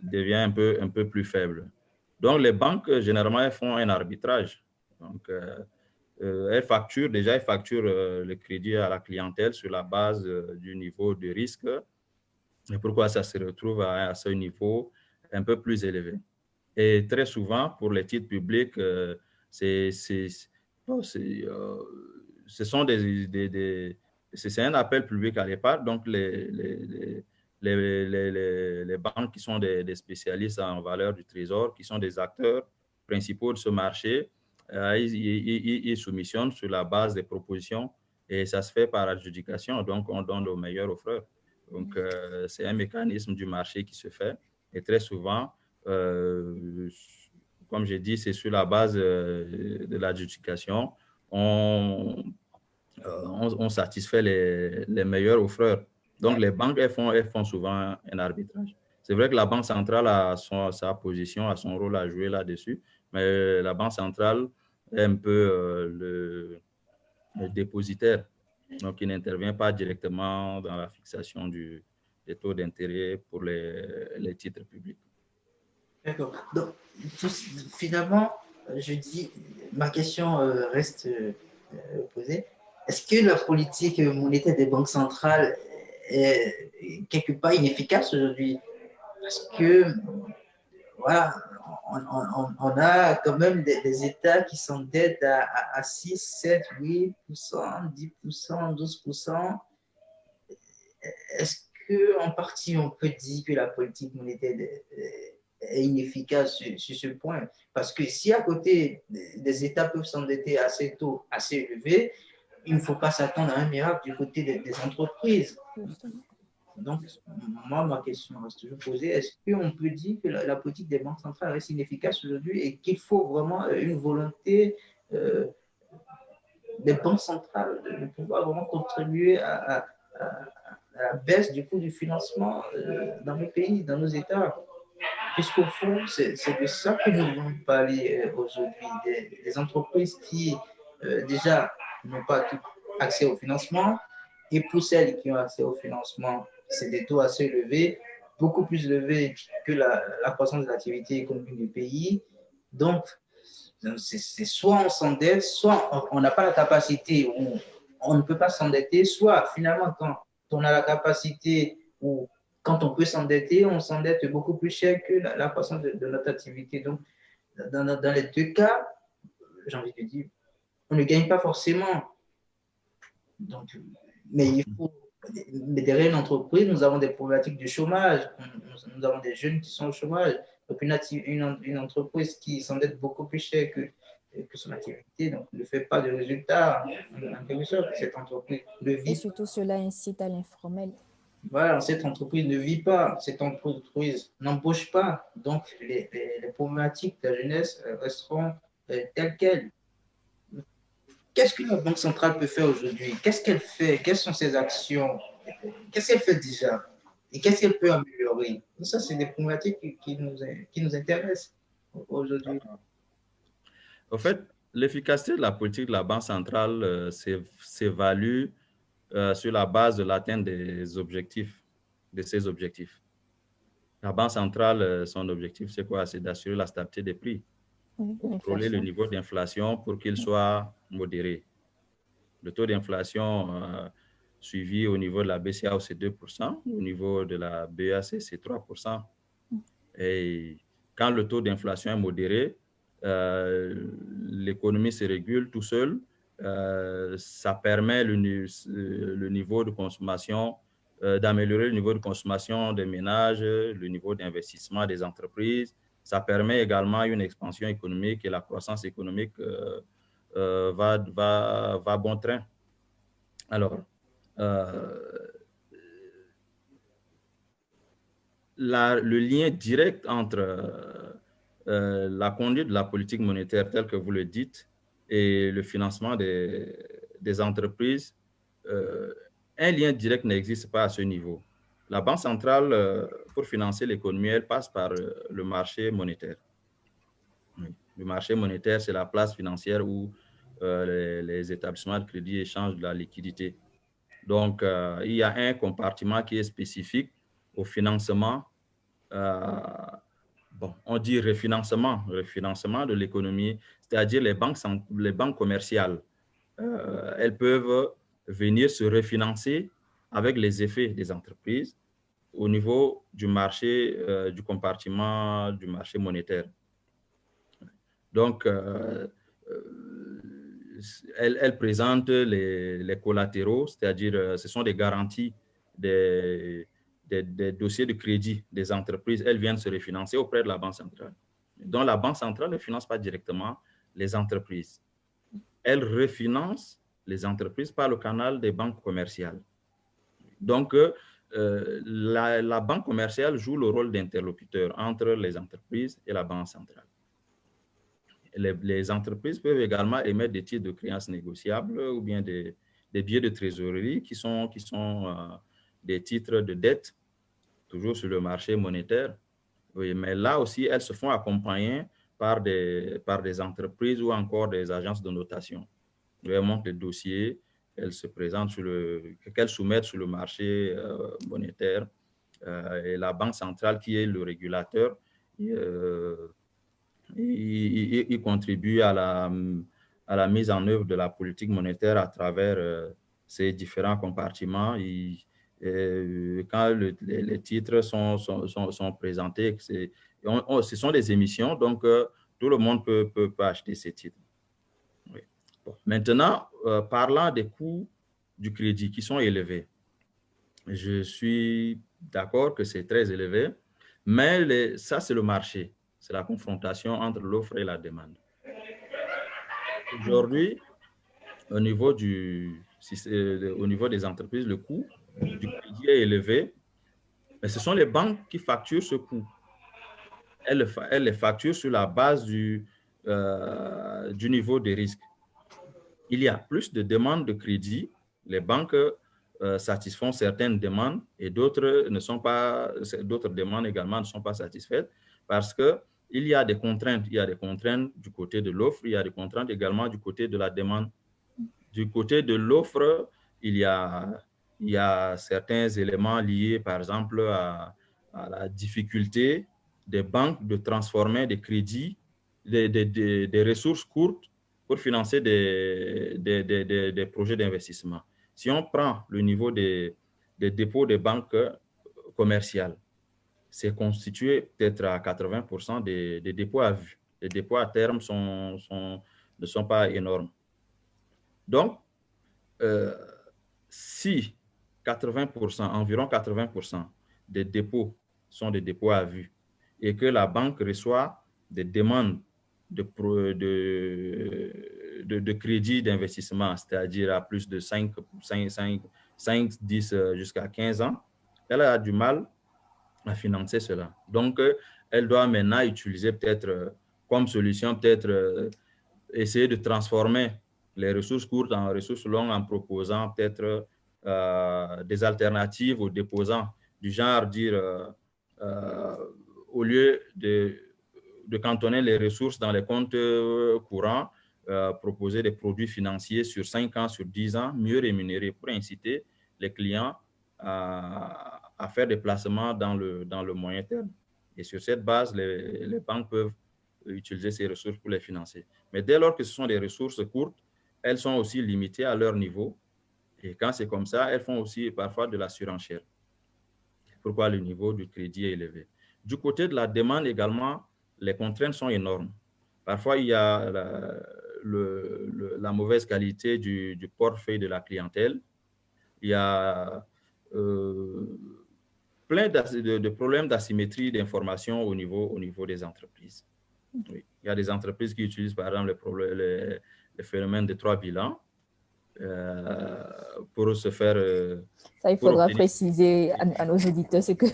devient un peu plus faible. Donc, les banques, généralement, elles font un arbitrage. Donc, elles facturent le crédit à la clientèle sur la base du niveau de risque. Et pourquoi ça se retrouve à ce niveau un peu plus élevé. Et très souvent, pour les titres publics, c'est un appel public à l'épargne. Donc, les banques qui sont des spécialistes en valeur du trésor, qui sont des acteurs principaux de ce marché, ils soumissionnent sur la base des propositions et ça se fait par adjudication. Donc, on donne au meilleur offreur. Donc, c'est un mécanisme du marché qui se fait. Et très souvent, comme j'ai dit, c'est sur la base de l'adjudication. On satisfait les meilleurs offreurs. Donc, les banques, elles font souvent un arbitrage. C'est vrai que la Banque centrale a sa position, a son rôle à jouer là-dessus, mais la Banque centrale est un peu le dépositaire. Donc, il n'intervient pas directement dans la fixation des taux d'intérêt pour les titres publics. D'accord. Donc, finalement, je dis, ma question reste posée. Est-ce que la politique monétaire des banques centrales est quelque part inefficace aujourd'hui? Parce que, voilà, on a quand même des États qui s'endettent à 6, 7, 8%, 10%, 12%. Est-ce qu'en partie, on peut dire que la politique monétaire est inefficace sur ce point. Parce que si à côté, des États peuvent s'endetter à ces taux assez élevés, il ne faut pas s'attendre à un miracle du côté des entreprises. Donc, moi, ma question reste toujours posée. Est-ce qu'on peut dire que la politique des banques centrales reste inefficace aujourd'hui et qu'il faut vraiment une volonté des banques centrales de pouvoir vraiment contribuer à la baisse du coût du financement dans nos pays, dans nos États? Puisqu'au fond, c'est de ça que nous voulons parler aujourd'hui, des entreprises qui déjà n'ont pas tout accès au financement, et pour celles qui ont accès au financement, c'est des taux assez élevés, beaucoup plus élevés que la croissance de l'activité économique du pays. Donc, c'est soit on s'endette, soit on n'a pas la capacité, ou on ne peut pas s'endetter, soit finalement, quand on a la capacité ou quand on peut s'endetter, on s'endette beaucoup plus cher que la croissance de notre activité. Donc, dans les deux cas, j'ai envie de dire, on ne gagne pas forcément. Donc, mais il faut, mais derrière une entreprise, nous avons des problématiques de chômage, nous avons des jeunes qui sont au chômage. Donc, une entreprise qui s'endette beaucoup plus cher que son activité, donc ne fait pas de résultats, en quelque sorte, cette entreprise ne vit. Et surtout, cela incite à l'informel. Voilà, cette entreprise ne vit pas, cette entreprise n'embauche pas, donc les problématiques de la jeunesse resteront telles quelles. Qu'est-ce que la Banque centrale peut faire aujourd'hui? Qu'est-ce qu'elle fait? Quelles sont ses actions? Qu'est-ce qu'elle fait déjà? Et qu'est-ce qu'elle peut améliorer? Tout ça, c'est des problématiques qui nous intéressent aujourd'hui. En fait, l'efficacité de la politique de la Banque centrale s'évalue sur la base de l'atteinte des objectifs, de ses objectifs. La Banque centrale, son objectif, c'est quoi? C'est d'assurer la stabilité des prix, contrôler le niveau d'inflation pour qu'il soit modéré. Le taux d'inflation suivi au niveau de la BCAO, c'est 2%, au niveau de la BEAC, c'est 3%. Et quand le taux d'inflation est modéré, l'économie se régule tout seul. Ça permet le niveau de consommation, d'améliorer le niveau de consommation des ménages, le niveau d'investissement des entreprises. Ça permet également une expansion économique et la croissance économique va bon train. Alors, le lien direct entre la conduite de la politique monétaire telle que vous le dites et le financement des entreprises, un lien direct n'existe pas à ce niveau. La Banque centrale, pour financer l'économie, elle passe par le marché monétaire. Le marché monétaire, c'est la place financière où les établissements de crédit échangent de la liquidité. Donc, il y a un compartiment qui est spécifique au financement. On dit refinancement de l'économie, c'est-à-dire les banques commerciales. Elles peuvent venir se refinancer avec les effets des entreprises au niveau du marché, du compartiment du marché monétaire. Donc, elles présentent les collatéraux, c'est-à-dire ce sont des garanties des dossiers de crédit des entreprises. Elles viennent se refinancer auprès de la Banque centrale. Donc, la Banque centrale ne finance pas directement les entreprises. Elle refinance les entreprises par le canal des banques commerciales. Donc, la banque commerciale joue le rôle d'interlocuteur entre les entreprises et la Banque centrale. Les entreprises peuvent également émettre des titres de créances négociables ou bien des billets de trésorerie qui sont des titres de dette, toujours sur le marché monétaire. Oui, mais là aussi, elles se font accompagner par des entreprises ou encore des agences de notation. Elles montent le dossier, elles se présentent qu'elles soumettent sur le marché monétaire et la Banque centrale, qui est le régulateur, il contribue à la mise en œuvre de la politique monétaire à travers ces différents compartiments. Quand les titres sont présentés, ce sont des émissions, donc tout le monde peut acheter ces titres. Oui. Bon. Maintenant, parlant des coûts du crédit qui sont élevés, je suis d'accord que c'est très élevé, Mais ça, c'est le marché. C'est la confrontation entre l'offre et la demande. Aujourd'hui, au niveau au niveau des entreprises, le coût du crédit est élevé, mais ce sont les banques qui facturent ce coût. Elles les facturent sur la base du niveau de risque. Il y a plus de demandes de crédit. Les banques satisfont certaines demandes et d'autres demandes également ne sont pas satisfaites parce que il y a des contraintes. Il y a des contraintes du côté de l'offre, il y a des contraintes également du côté de la demande. Du côté de l'offre, il y a certains éléments liés, par exemple, à la difficulté des banques de transformer des crédits, des ressources courtes pour financer des projets d'investissement. Si on prend le niveau des dépôts des banques commerciales, c'est constitué peut-être à 80% des dépôts à vue. Les dépôts à terme ne sont pas énormes. Donc, si 80%, environ 80% des dépôts sont des dépôts à vue et que la banque reçoit des demandes de crédit d'investissement, c'est-à-dire à plus de 5, 10 jusqu'à 15 ans, elle a du mal à financer cela. Donc, elle doit maintenant utiliser peut-être comme solution, peut-être essayer de transformer les ressources courtes en ressources longues en proposant peut-être des alternatives aux déposants, du genre dire, au lieu de cantonner les ressources dans les comptes courants, proposer des produits financiers sur 5 ans, sur 10 ans, mieux rémunérés pour inciter les clients à faire des placements dans le moyen terme. Et sur cette base, les banques peuvent utiliser ces ressources pour les financer. Mais dès lors que ce sont des ressources courtes, elles sont aussi limitées à leur niveau. Et quand c'est comme ça, elles font aussi parfois de la surenchère. Pourquoi le niveau du crédit est élevé. Du côté de la demande également, les contraintes sont énormes. Parfois, il y a la mauvaise qualité du portefeuille de la clientèle. Il y a plein de problèmes d'asymétrie d'information au niveau des entreprises. Oui. Il y a des entreprises qui utilisent, par exemple, les phénomènes de 3 bilans pour se faire... ça, il faudra préciser à nos auditeurs ce que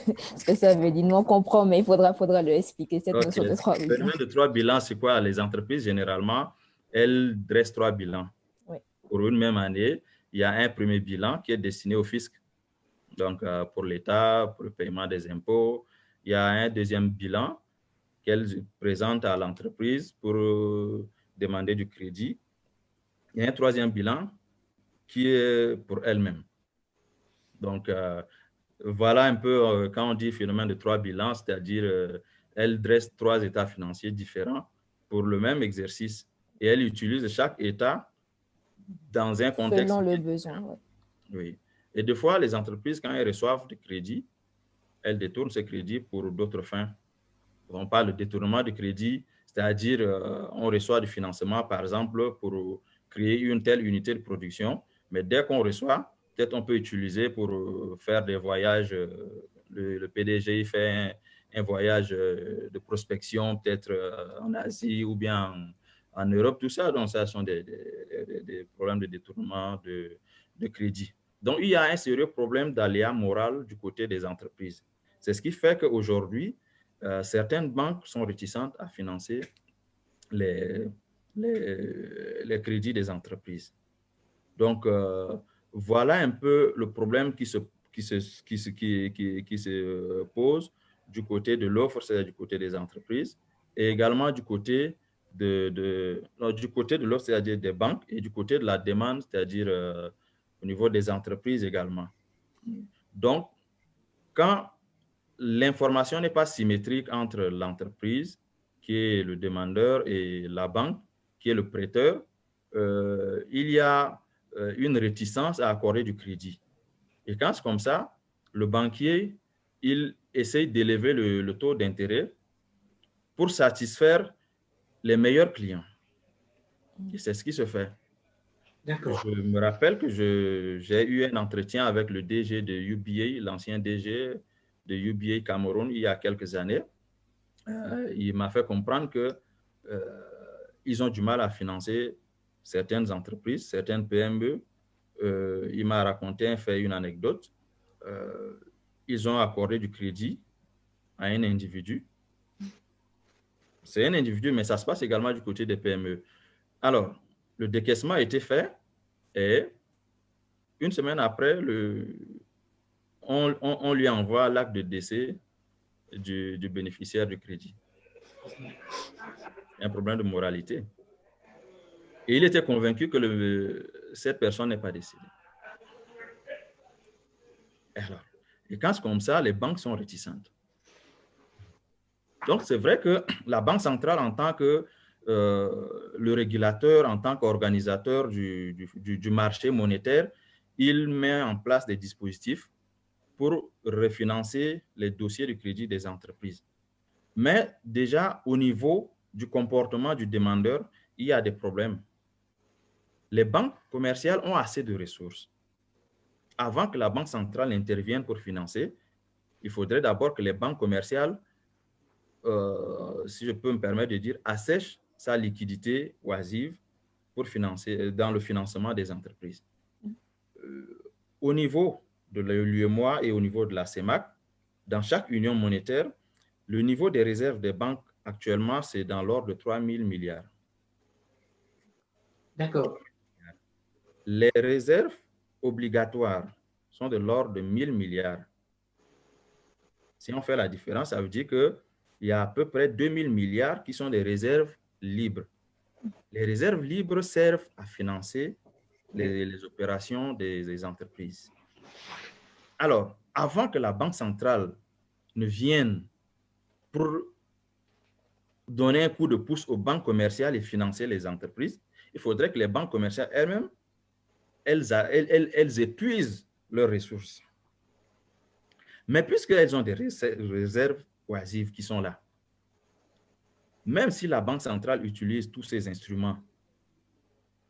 ça veut dire. Nous, on comprend, mais il faudra le expliquer, cette notion de 3 bilans. Le phénomène de 3 bilans, c'est quoi? Les entreprises, généralement, elles dressent 3 bilans. Oui. Pour une même année, il y a un premier bilan qui est destiné au fisc, donc pour l'État, pour le paiement des impôts. Il y a un deuxième bilan qu'elle présente à l'entreprise pour demander du crédit. Il y a un troisième bilan qui est pour elle-même. Donc, voilà un peu quand on dit phénomène de 3 bilans, c'est-à-dire elle dresse 3 états financiers différents pour le même exercice et elle utilise chaque état dans un contexte. Selon le besoin, oui. Oui. Et des fois, les entreprises, quand elles reçoivent du crédit, elles détournent ces crédits pour d'autres fins. On parle de détournement de crédit, c'est-à-dire on reçoit du financement, par exemple, pour créer une telle unité de production, mais dès qu'on reçoit, peut-être on peut utiliser pour faire des voyages. Le PDG fait un voyage de prospection, peut-être en Asie ou bien en Europe, tout ça. Donc, ça sont des problèmes de détournement de crédit. Donc, il y a un sérieux problème d'aléa moral du côté des entreprises. C'est ce qui fait qu'aujourd'hui, certaines banques sont réticentes à financer les crédits des entreprises. Donc, voilà un peu le problème qui se pose du côté de l'offre, c'est-à-dire du côté des entreprises, et également du côté de l'offre, c'est-à-dire des banques, et du côté de la demande, c'est-à-dire au niveau des entreprises également. Donc, quand l'information n'est pas symétrique entre l'entreprise, qui est le demandeur, et la banque, qui est le prêteur, il y a une réticence à accorder du crédit. Et quand c'est comme ça, le banquier, il essaye d'élever le taux d'intérêt pour satisfaire les meilleurs clients. Et c'est ce qui se fait. Je me rappelle que j'ai eu un entretien avec le DG de UBA, l'ancien DG de UBA Cameroun il y a quelques années. Il m'a fait comprendre que ils ont du mal à financer certaines entreprises, certaines PME. Il m'a raconté, fait une anecdote. Ils ont accordé du crédit à un individu. C'est un individu, mais ça se passe également du côté des PME. Alors, le décaissement a été fait et une semaine après, on lui envoie l'acte de décès du bénéficiaire du crédit. Il y a un problème de moralité. Et il était convaincu que cette personne n'est pas décédée. Et quand c'est comme ça, les banques sont réticentes. Donc, c'est vrai que la Banque centrale, en tant que le régulateur, en tant qu'organisateur du marché monétaire, il met en place des dispositifs pour refinancer les dossiers de crédit des entreprises. Mais déjà, au niveau du comportement du demandeur, il y a des problèmes. Les banques commerciales ont assez de ressources. Avant que la Banque centrale intervienne pour financer, il faudrait d'abord que les banques commerciales, si je peux me permettre de dire, assèchent sa liquidité oisive pour financer, dans le financement des entreprises. Au niveau de l'UEMOA et au niveau de la CEMAC, dans chaque union monétaire, le niveau des réserves des banques actuellement, c'est dans l'ordre de 3 000 milliards. D'accord. Les réserves obligatoires sont de l'ordre de 1 000 milliards. Si on fait la différence, ça veut dire qu'il y a à peu près 2 000 milliards qui sont des réserves libres. Les réserves libres servent à financer les opérations des entreprises. Alors, avant que la Banque centrale ne vienne pour donner un coup de pouce aux banques commerciales et financer les entreprises, il faudrait que les banques commerciales elles-mêmes, elles épuisent leurs ressources. Mais puisqu'elles ont des réserves oisives qui sont là, même si la Banque centrale utilise tous ces instruments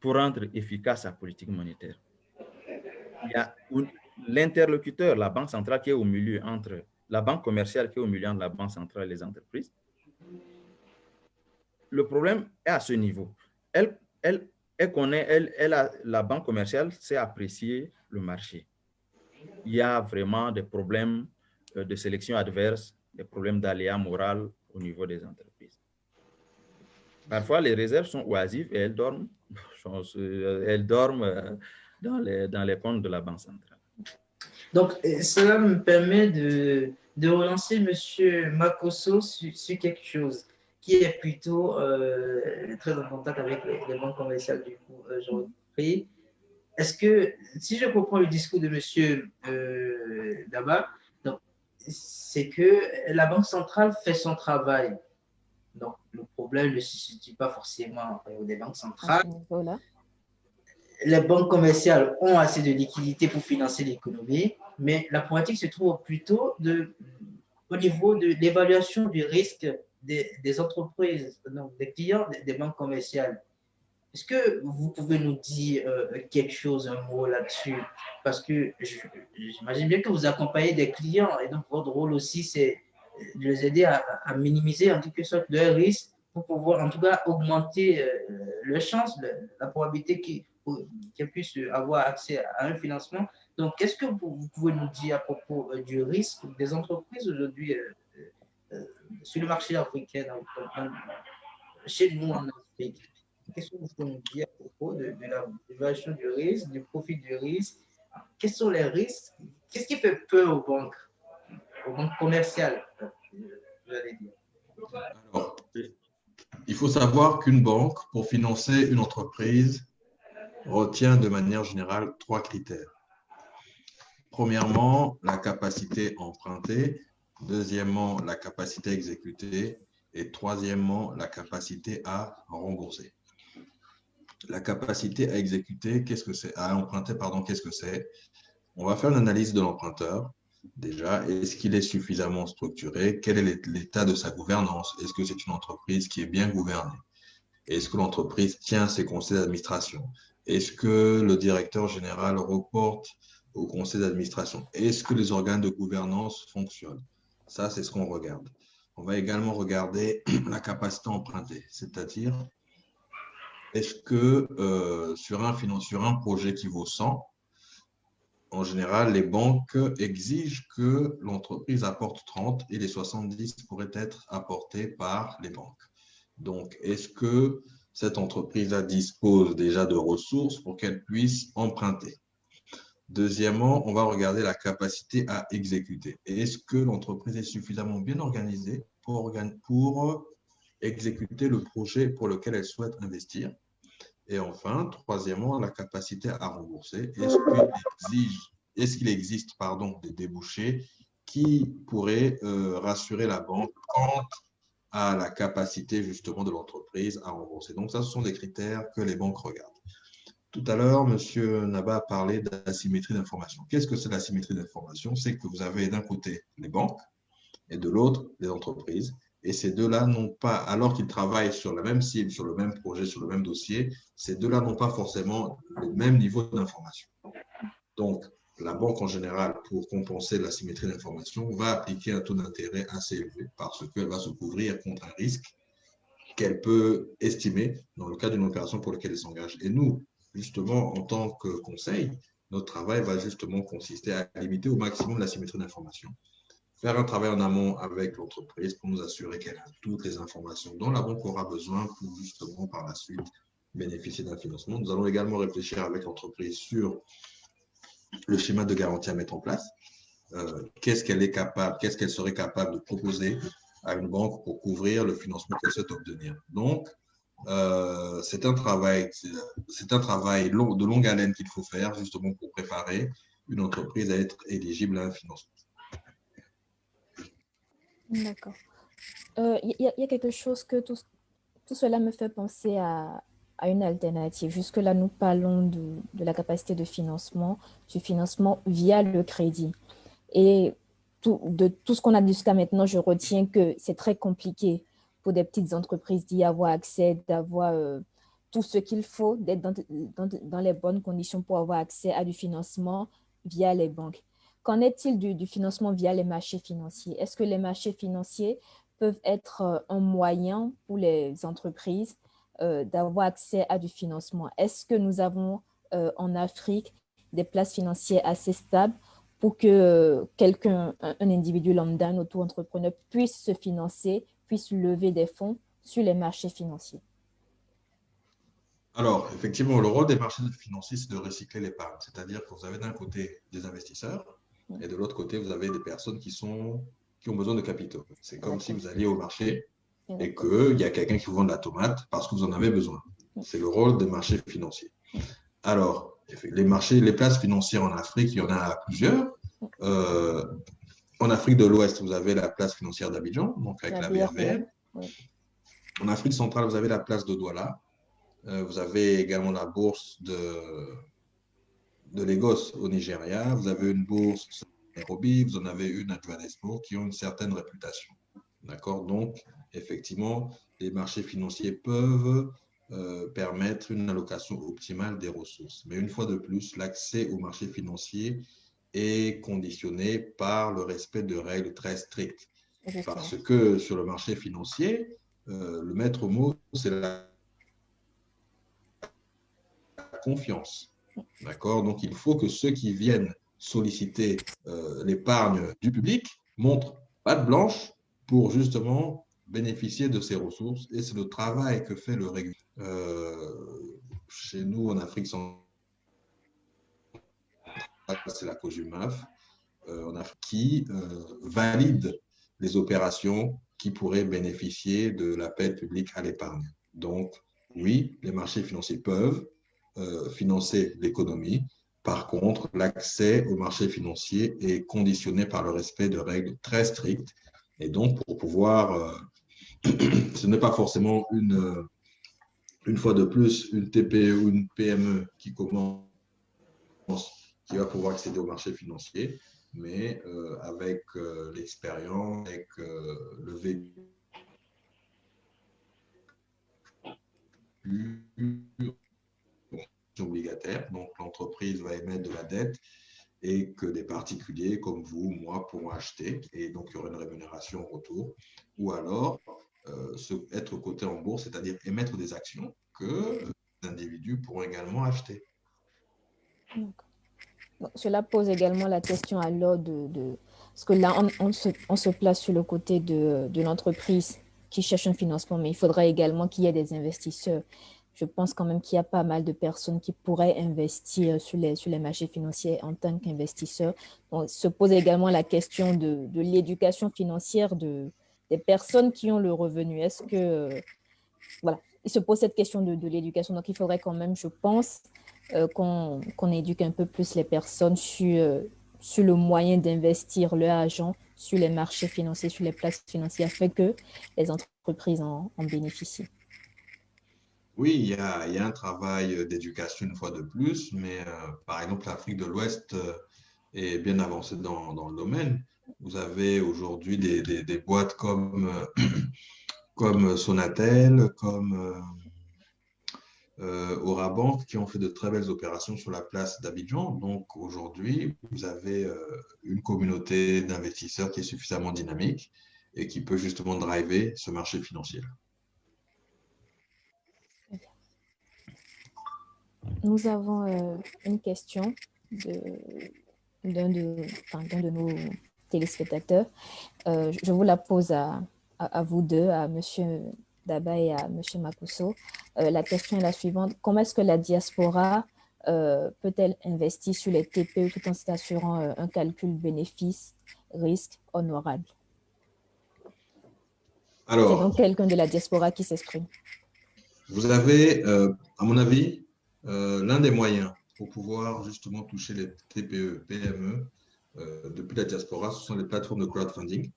pour rendre efficace sa politique monétaire, il y a l'interlocuteur, la Banque centrale qui est au milieu entre la banque commerciale qui est au milieu entre la Banque centrale et les entreprises. Le problème est à ce niveau. La banque commerciale sait apprécier le marché. Il y a vraiment des problèmes de sélection adverse, des problèmes d'aléa moral au niveau des entreprises. Parfois, les réserves sont oisives et elles dorment dans les comptes de la Banque centrale. Donc, cela me permet de relancer M. Makosso sur quelque chose qui est plutôt très en contact avec les banques commerciales, du coup, j'aurais compris. Est-ce que, si je comprends le discours de M. Daba, c'est que la Banque centrale fait son travail. Donc, le problème ne se situe pas forcément au niveau des banques centrales. Les banques commerciales ont assez de liquidités pour financer l'économie, mais la problématique se trouve plutôt au niveau de l'évaluation du risque des entreprises, donc des clients des banques commerciales. Est-ce que vous pouvez nous dire quelque chose, un mot là-dessus? Parce que j'imagine bien que vous accompagnez des clients et donc votre rôle aussi, c'est de les aider à minimiser en quelque sorte leurs risques pour pouvoir en tout cas augmenter leur chance, la probabilité qu'ils puissent avoir accès à un financement. Donc, qu'est-ce que vous pouvez nous dire à propos du risque des entreprises aujourd'hui sur le marché africain, chez nous en Afrique? Qu'est-ce que vous pouvez nous dire à propos de l'évaluation du risque, du profit du risque? Quels sont les risques? Qu'est-ce qui fait peur aux banques commerciales, j'allais dire? Alors, il faut savoir qu'une banque, pour financer une entreprise, retient de manière générale 3 critères. Premièrement, la capacité à emprunter. Deuxièmement, la capacité à exécuter. Et troisièmement, la capacité à rembourser. La capacité à exécuter, qu'est-ce que c'est? À emprunter, pardon, qu'est-ce que c'est? On va faire l'analyse de l'emprunteur. Déjà, est-ce qu'il est suffisamment structuré? Quel est l'état de sa gouvernance? Est-ce que c'est une entreprise qui est bien gouvernée? Est-ce que l'entreprise tient ses conseils d'administration? Est-ce que le directeur général reporte au conseil d'administration? Est-ce que les organes de gouvernance fonctionnent? Ça, c'est ce qu'on regarde. On va également regarder la capacité empruntée, c'est-à-dire est-ce que sur un projet qui vaut 100, en général, les banques exigent que l'entreprise apporte 30 et les 70 pourraient être apportés par les banques. Donc, est-ce que cette entreprise-là dispose déjà de ressources pour qu'elle puisse emprunter? Deuxièmement, on va regarder la capacité à exécuter. Est-ce que l'entreprise est suffisamment bien organisée pour exécuter le projet pour lequel elle souhaite investir? Et enfin, troisièmement, la capacité à rembourser. Est-ce qu'il existe des débouchés qui pourraient rassurer la banque quant à la capacité justement de l'entreprise à rembourser? Donc, ça, ce sont des critères que les banques regardent. Tout à l'heure, M. Naba a parlé d'asymétrie d'information. Qu'est-ce que c'est l'asymétrie d'information? C'est que vous avez d'un côté les banques et de l'autre les entreprises. Et ces deux-là n'ont pas, alors qu'ils travaillent sur la même cible, sur le même projet, sur le même dossier, ces deux-là n'ont pas forcément le même niveau d'information. Donc, la banque en général, pour compenser l'asymétrie d'information, va appliquer un taux d'intérêt assez élevé parce qu'elle va se couvrir contre un risque qu'elle peut estimer dans le cas d'une opération pour laquelle elle s'engage. Et nous, justement, en tant que conseil, notre travail va justement consister à limiter au maximum l'asymétrie d'information. Faire un travail en amont avec l'entreprise pour nous assurer qu'elle a toutes les informations dont la banque aura besoin pour justement par la suite bénéficier d'un financement. Nous allons également réfléchir avec l'entreprise sur le schéma de garantie à mettre en place. Qu'est-ce qu'elle serait capable de proposer à une banque pour couvrir le financement qu'elle souhaite obtenir. Donc, c'est un travail de longue haleine qu'il faut faire justement pour préparer une entreprise à être éligible à un financement. D'accord. Y a quelque chose que tout cela me fait penser à une alternative. Jusque-là, nous parlons de la capacité de financement, du financement via le crédit. Et de tout ce qu'on a dit jusqu'à maintenant, je retiens que c'est très compliqué pour des petites entreprises d'y avoir accès, d'avoir tout ce qu'il faut, d'être dans les bonnes conditions pour avoir accès à du financement via les banques. Qu'en est-il du financement via les marchés financiers? Est-ce que les marchés financiers peuvent être un moyen pour les entreprises d'avoir accès à du financement? Est-ce que nous avons en Afrique des places financières assez stables pour que quelqu'un, un individu lambda, un auto-entrepreneur puisse se financer, puisse lever des fonds sur les marchés financiers? Alors, effectivement, le rôle des marchés financiers, c'est de recycler l'épargne. C'est-à-dire que vous avez d'un côté des investisseurs et de l'autre côté, vous avez des personnes qui ont besoin de capitaux. C'est comme si vous alliez au marché et qu'il y a quelqu'un qui vous vend de la tomate parce que vous en avez besoin. C'est le rôle des marchés financiers. Alors, les places financières en Afrique, il y en a plusieurs. En Afrique de l'Ouest, vous avez la place financière d'Abidjan, donc avec la BRVL. En Afrique centrale, vous avez la place de Douala. Vous avez également la bourse de Lagos au Nigeria. Vous avez une bourse à Nairobi. Vous en avez une à Johannesburg qui ont une certaine réputation. D'accord? Donc, effectivement, les marchés financiers peuvent permettre une allocation optimale des ressources. Mais une fois de plus, l'accès aux marchés financiers est conditionné par le respect de règles très strictes. Parce que sur le marché financier, le maître mot, c'est la confiance. D'accord? Donc, il faut que ceux qui viennent solliciter l'épargne du public montrent patte blanche pour justement bénéficier de ces ressources. Et c'est le travail que fait le régulateur. Chez nous, en Afrique centrale, c'est la COJUMAF qui valide les opérations qui pourraient bénéficier de l'appel public à l'épargne. Donc, oui, les marchés financiers peuvent financer l'économie. Par contre, l'accès au marché financier est conditionné par le respect de règles très strictes. Et donc, pour pouvoir, ce n'est pas forcément une fois de plus, une TPE ou une PME qui commence, qui va pouvoir accéder au marché financier, mais avec l'expérience, avec le vécu obligataire. Donc, l'entreprise va émettre de la dette et que des particuliers comme vous, moi, pourront acheter, et donc il y aura une rémunération au retour, ou alors être coté en bourse, c'est-à-dire émettre des actions que les individus pourront également acheter. Donc, cela pose également la question alors parce que là, on se place sur le côté de l'entreprise qui cherche un financement, mais il faudra également qu'il y ait des investisseurs. Je pense quand même qu'il y a pas mal de personnes qui pourraient investir sur les marchés financiers en tant qu'investisseurs. Donc, se pose également la question de l'éducation financière des personnes qui ont le revenu. Est-ce que, voilà, il se pose cette question de l'éducation. Donc, il faudrait quand même, je pense, qu'on éduque un peu plus les personnes sur le moyen d'investir leur argent sur les marchés financiers, sur les places financières, afin que les entreprises en bénéficient. Oui, il y a un travail d'éducation une fois de plus, mais par exemple, l'Afrique de l'Ouest est bien avancée dans le domaine. Vous avez aujourd'hui des boîtes comme Sonatel, comme Orabank, qui ont fait de très belles opérations sur la place d'Abidjan. Donc aujourd'hui, vous avez une communauté d'investisseurs qui est suffisamment dynamique et qui peut justement driver ce marché financier. Nous avons une question d'un de nos téléspectateurs. Je vous la pose à vous deux, à M. Daba et à M. Makosso. La question est la suivante. Comment est-ce que la diaspora peut-elle investir sur les TPE tout en s'assurant un calcul bénéfice-risque honorable? C'est donc Alors, quelqu'un de la diaspora qui s'exprime. vous avez, à mon avis, l'un des moyens pour pouvoir justement toucher les TPE, PME depuis la diaspora, ce sont les plateformes de crowdfunding.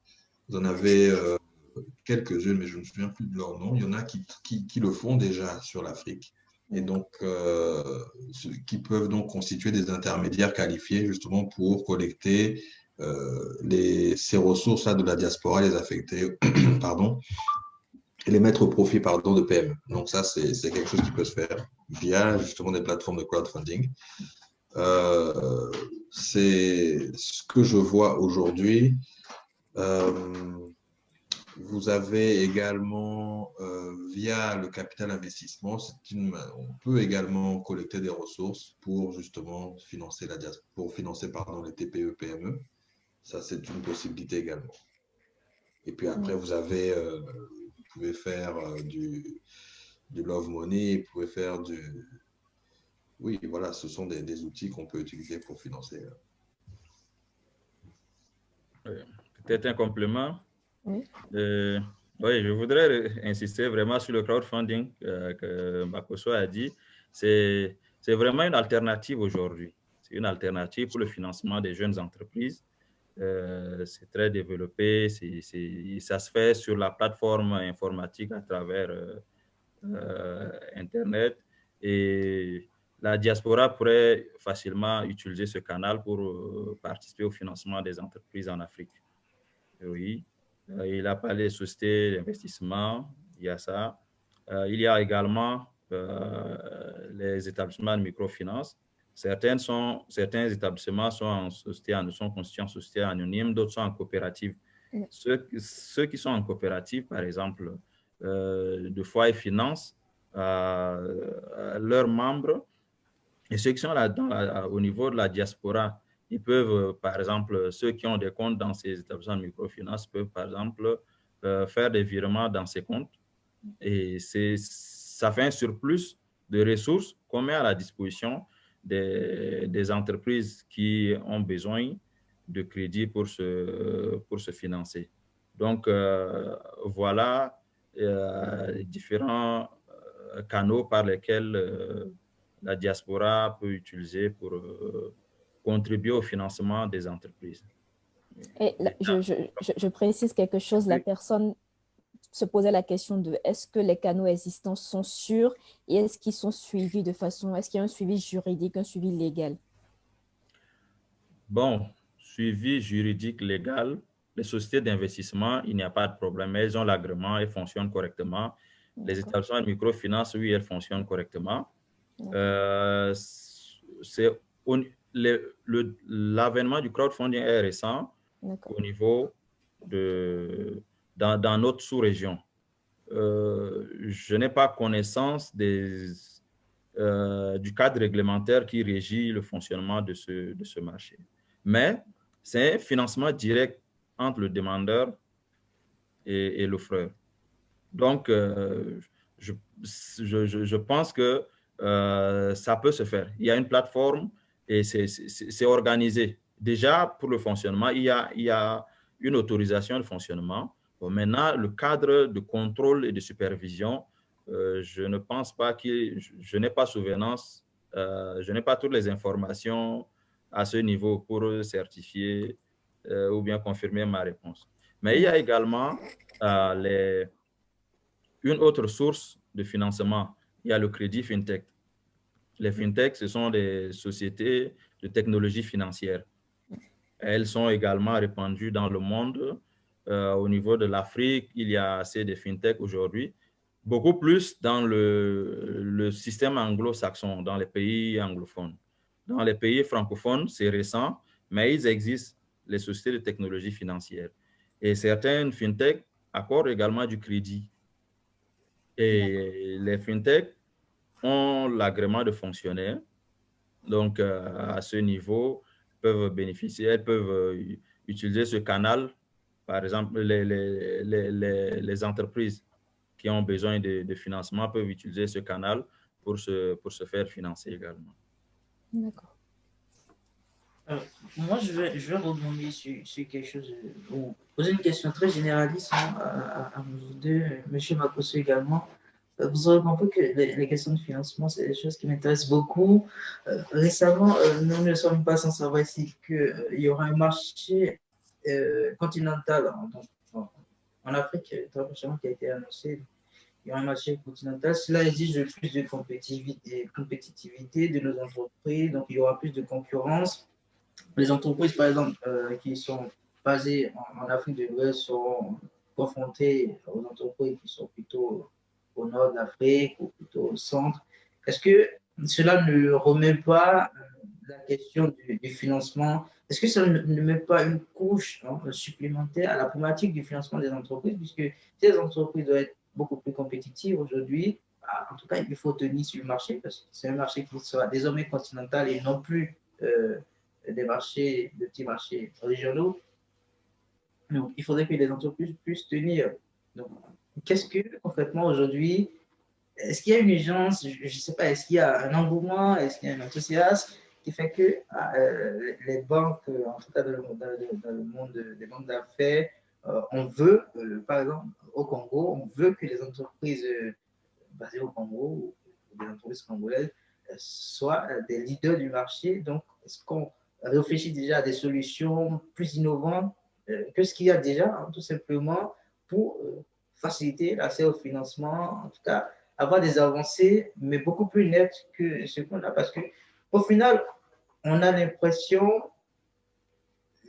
Vous en avez quelques-unes, mais je ne me souviens plus de leur nom. Il y en a qui le font déjà sur l'Afrique et donc qui peuvent donc constituer des intermédiaires qualifiés justement pour collecter ces ressources-là de la diaspora, les affecter, pardon, et les mettre au profit pardon, de PME. Donc ça, c'est quelque chose qui peut se faire via justement des plateformes de crowdfunding. C'est ce que je vois aujourd'hui. Vous avez également, via le capital investissement, on peut également collecter des ressources pour justement financer les TPE, PME. Ça, c'est une possibilité également. Et puis après, vous pouvez faire du love money, vous pouvez faire Oui, voilà, ce sont des outils qu'on peut utiliser pour financer. Peut-être un complément. Oui. Oui, je voudrais insister vraiment sur le crowdfunding que Makosso a dit. C'est vraiment une alternative aujourd'hui. C'est une alternative pour le financement des jeunes entreprises. C'est très développé. Ça se fait sur la plateforme informatique à travers Internet. Et la diaspora pourrait facilement utiliser ce canal pour participer au financement des entreprises en Afrique. Oui. Il a parlé des sociétés d'investissement, il y a ça. Il y a également les établissements de microfinance. Certains établissements sont constitués en société anonyme, d'autres sont en coopérative. Ceux qui sont en coopérative, par exemple, de fois, ils financent leurs membres. Et ceux qui sont au niveau de la diaspora, ils peuvent, par exemple, ceux qui ont des comptes dans ces établissements de microfinance peuvent, par exemple, faire des virements dans ces comptes. Et ça fait un surplus de ressources qu'on met à la disposition des entreprises qui ont besoin de crédit pour se financer. Donc, voilà les différents canaux par lesquels la diaspora peut utiliser pour contribuer au financement des entreprises. Et là, je précise quelque chose. La personne se posait la question de est-ce que les canaux existants sont sûrs et est-ce qu'ils sont suivis est-ce qu'il y a un suivi juridique, un suivi légal? Bon, suivi juridique légal, les sociétés d'investissement, il n'y a pas de problème. Elles ont l'agrément, elles fonctionnent correctement. Les établissements de microfinance, oui, elles fonctionnent correctement. l'avènement du crowdfunding est récent au niveau dans notre sous-région. Je n'ai pas connaissance du cadre réglementaire qui régit le fonctionnement de ce marché. Mais c'est un financement direct entre le demandeur et l'offreur. Donc, je pense que ça peut se faire. Il y a une plateforme et c'est organisé. Déjà, pour le fonctionnement, il y a une autorisation de fonctionnement. Bon, maintenant, le cadre de contrôle et de supervision, je ne pense pas je n'ai pas souvenance, je n'ai pas toutes les informations à ce niveau pour certifier ou bien confirmer ma réponse. Mais il y a également une autre source de financement. Il y a le crédit FinTech. Les FinTech, ce sont des sociétés de technologie financière. Elles sont également répandues dans le monde. Au niveau de l'Afrique, il y a assez de FinTech aujourd'hui, beaucoup plus dans le système anglo-saxon, dans les pays anglophones. Dans les pays francophones, c'est récent, mais ils existent, les sociétés de technologie financière. Et certaines FinTech accordent également du crédit. Et les FinTech ont l'agrément de fonctionnaire. Donc, à ce niveau, peuvent bénéficier, elles peuvent utiliser ce canal. Par exemple, les entreprises qui ont besoin de financement peuvent utiliser ce canal pour se faire financer également. D'accord. Moi, je vais rebondir sur quelque chose, poser une question très généraliste à vous deux, M. Makosso également. Vous aurez compris que les questions de financement, c'est des choses qui m'intéressent beaucoup. Récemment, nous ne sommes pas sans savoir ici qu'il y aura un marché continental en Afrique, très prochainement, qui a été annoncé. Il y aura un marché continental. Cela exige plus de compétitivité de nos entreprises, donc il y aura plus de concurrence. Les entreprises, par exemple, qui sont basées en Afrique de l'Ouest seront confrontées aux entreprises qui sont plutôt au nord de l'Afrique ou plutôt au centre. Est-ce que cela ne remet pas la question du financement? Est-ce que ça ne met pas une couche supplémentaire à la problématique du financement des entreprises, puisque ces entreprises doivent être beaucoup plus compétitives aujourd'hui? En tout cas, il faut tenir sur le marché, parce que c'est un marché qui sera désormais continental et non plus des petits marchés régionaux. Donc, il faudrait que les entreprises puissent tenir. Donc, qu'est-ce que, concrètement, aujourd'hui, est-ce qu'il y a une urgence? Je ne sais pas, est-ce qu'il y a un engouement? Est-ce qu'il y a un enthousiasme qui fait que les banques, en tout cas dans le monde des banques d'affaires, on veut, par exemple, au Congo, on veut que les entreprises basées au Congo, ou des entreprises congolaises, soient des leaders du marché. Donc, est-ce qu'on réfléchit déjà à des solutions plus innovantes que ce qu'il y a déjà, tout simplement, pour faciliter l'accès au financement, en tout cas, avoir des avancées, mais beaucoup plus nettes que ce qu'on a. Parce qu'au final, on a l'impression,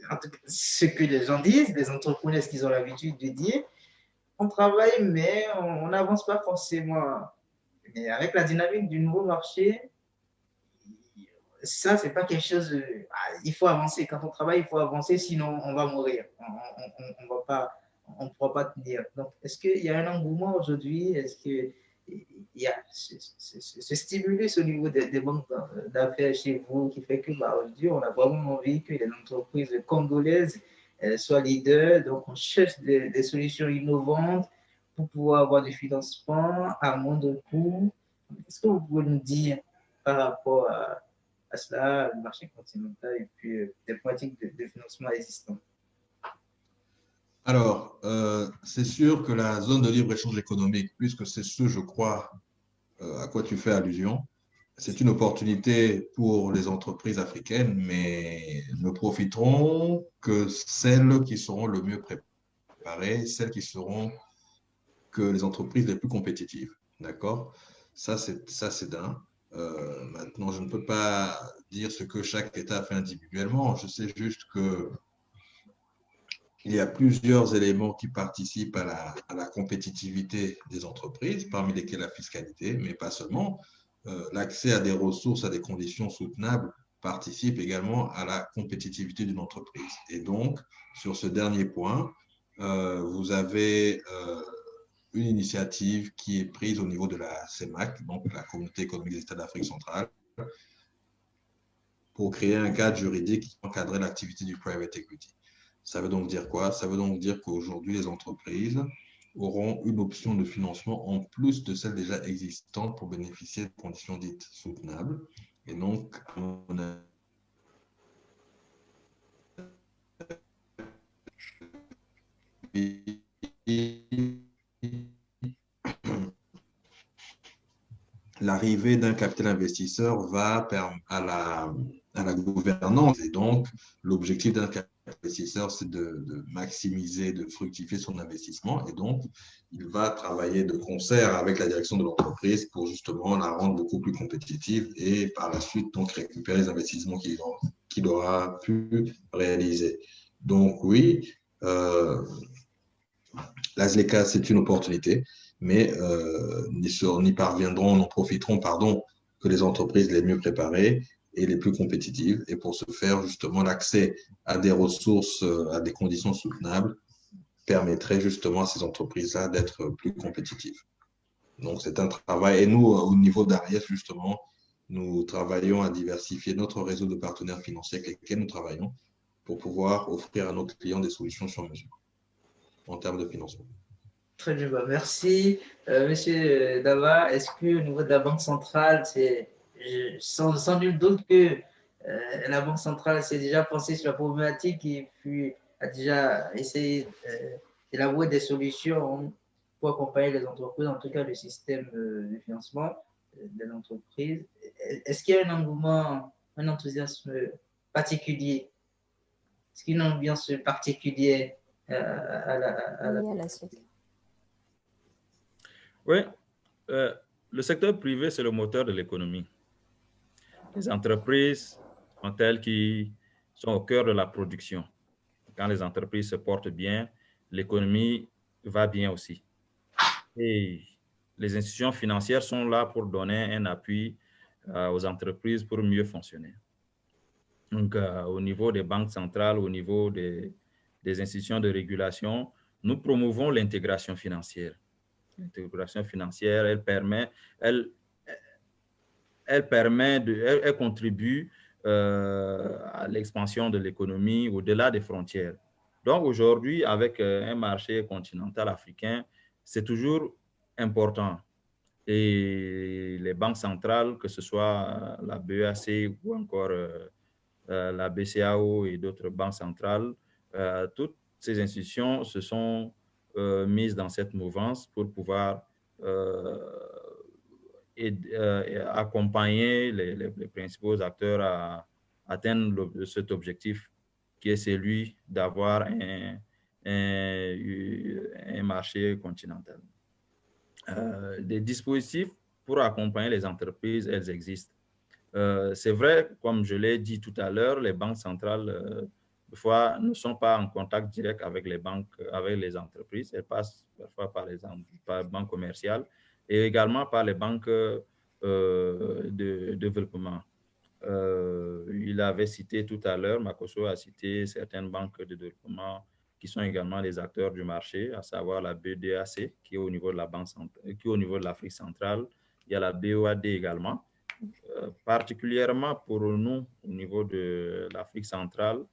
en tout cas, ce que les gens disent, les entrepreneurs, ce qu'ils ont l'habitude de dire, on travaille, mais on n'avance pas forcément. Et avec la dynamique du nouveau marché, ça, c'est pas quelque chose. Il faut avancer. Quand on travaille, il faut avancer, sinon on va mourir. On ne pourra pas tenir. Donc, est-ce qu'il y a un engouement aujourd'hui? Est-ce qu'il y a ce stimulus au niveau des banques d'affaires chez vous qui fait que aujourd'hui, on a vraiment envie que les entreprises congolaises soient leaders. Donc, on cherche des solutions innovantes pour pouvoir avoir du financement à moindre coût. Est-ce que vous pouvez nous dire par rapport à cela, le marché continental et puis des pratiques de financement existantes? Alors, c'est sûr que la zone de libre-échange économique, puisque c'est ce, je crois, à quoi tu fais allusion, c'est une opportunité pour les entreprises africaines, mais ne profiteront que celles qui seront le mieux préparées, celles qui seront que les entreprises les plus compétitives. D'accord? Ça, c'est d'un. Maintenant, je ne peux pas dire ce que chaque État fait individuellement. Je sais juste que il y a plusieurs éléments qui participent à la compétitivité des entreprises, parmi lesquels la fiscalité, mais pas seulement. L'accès à des ressources à des conditions soutenables participe également à la compétitivité d'une entreprise. Et donc, sur ce dernier point, vous avez une initiative qui est prise au niveau de la CEMAC, donc la Communauté économique des États d'Afrique centrale, pour créer un cadre juridique qui encadrait l'activité du private equity. Ça veut donc dire quoi? Ça veut donc dire qu'aujourd'hui, les entreprises auront une option de financement en plus de celle déjà existante pour bénéficier de conditions dites soutenables. Et donc, à mon avis, l'arrivée d'un capital investisseur va permettre à la gouvernance. Et donc, l'objectif d'un capital investisseur, c'est de maximiser, de fructifier son investissement. Et donc, il va travailler de concert avec la direction de l'entreprise pour justement la rendre beaucoup plus compétitive et par la suite, donc, récupérer les investissements qu'il aura pu réaliser. Donc, oui, la ZLECA, c'est une opportunité, mais n'y parviendront, n'en profiteront, pardon, que les entreprises les mieux préparées et les plus compétitives. Et pour ce faire, justement, l'accès à des ressources, à des conditions soutenables, permettrait justement à ces entreprises-là d'être plus compétitives. Donc, c'est un travail. Et nous, au niveau d'Ariès, justement, nous travaillons à diversifier notre réseau de partenaires financiers avec lesquels nous travaillons pour pouvoir offrir à nos clients des solutions sur mesure en termes de financement. Très bien, merci. Monsieur Dava, est-ce que au niveau de la Banque centrale, sans nul doute que la Banque centrale s'est déjà pensée sur la problématique et puis a déjà essayé d'élaborer des solutions pour accompagner les entreprises, en tout cas le système de financement des entreprises. Est-ce qu'il y a un engouement, un enthousiasme particulier? Est-ce qu'il y a une ambiance particulière à la SLEC? Oui, le secteur privé, c'est le moteur de l'économie. Les entreprises sont elles qui sont au cœur de la production. Quand les entreprises se portent bien, l'économie va bien aussi. Et les institutions financières sont là pour donner un appui aux entreprises pour mieux fonctionner. Donc, au niveau des banques centrales, au niveau des institutions de régulation, nous promouvons l'intégration financière. L'intégration financière, elle contribue à l'expansion de l'économie au-delà des frontières. Donc aujourd'hui, avec un marché continental africain, c'est toujours important. Et les banques centrales, que ce soit la BEAC ou encore la BCAO et d'autres banques centrales, toutes ces institutions se sont mises dans cette mouvance pour pouvoir accompagner les principaux acteurs à atteindre cet objectif qui est celui d'avoir un marché continental. Des dispositifs pour accompagner les entreprises, elles existent. C'est vrai, comme je l'ai dit tout à l'heure, les banques centrales, des fois, ne sont pas en contact direct avec les banques, avec les entreprises. Elles passent parfois par les banques commerciales et également par les banques de développement. Il avait cité tout à l'heure, Makoso a cité certaines banques de développement qui sont également les acteurs du marché, à savoir la BDAC, qui est au niveau de la banque centrale, qui est au niveau de l'Afrique centrale. Il y a la BOAD également. Particulièrement pour nous, au niveau de l'Afrique centrale,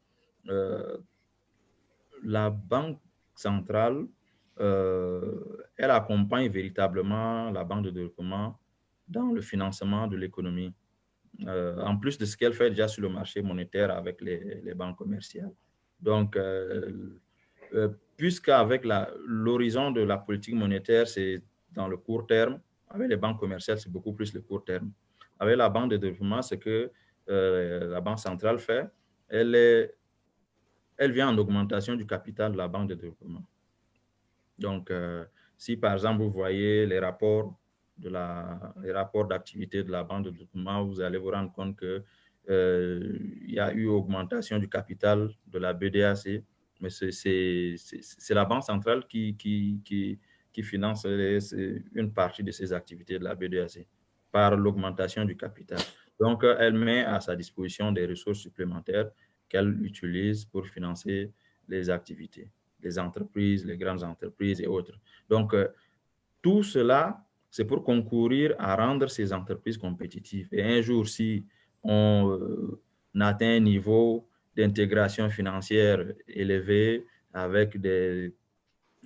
la Banque centrale, elle accompagne véritablement la Banque de développement dans le financement de l'économie, en plus de ce qu'elle fait déjà sur le marché monétaire avec les banques commerciales. Donc, puisqu'avec l'horizon de la politique monétaire, c'est dans le court terme, avec les banques commerciales, c'est beaucoup plus le court terme. Avec la Banque de développement, ce que la Banque centrale fait, elle vient en augmentation du capital de la Banque de développement. Donc, si par exemple, vous voyez les rapports d'activité de la Banque de développement, vous allez vous rendre compte qu'il y a eu augmentation du capital de la BDAC, mais c'est la Banque centrale qui finance une partie de ces activités de la BDAC par l'augmentation du capital. Donc, elle met à sa disposition des ressources supplémentaires qu'elle utilise pour financer les activités, les entreprises, les grandes entreprises et autres. Donc, tout cela, c'est pour concourir à rendre ces entreprises compétitives. Et un jour, si on atteint un niveau d'intégration financière élevé avec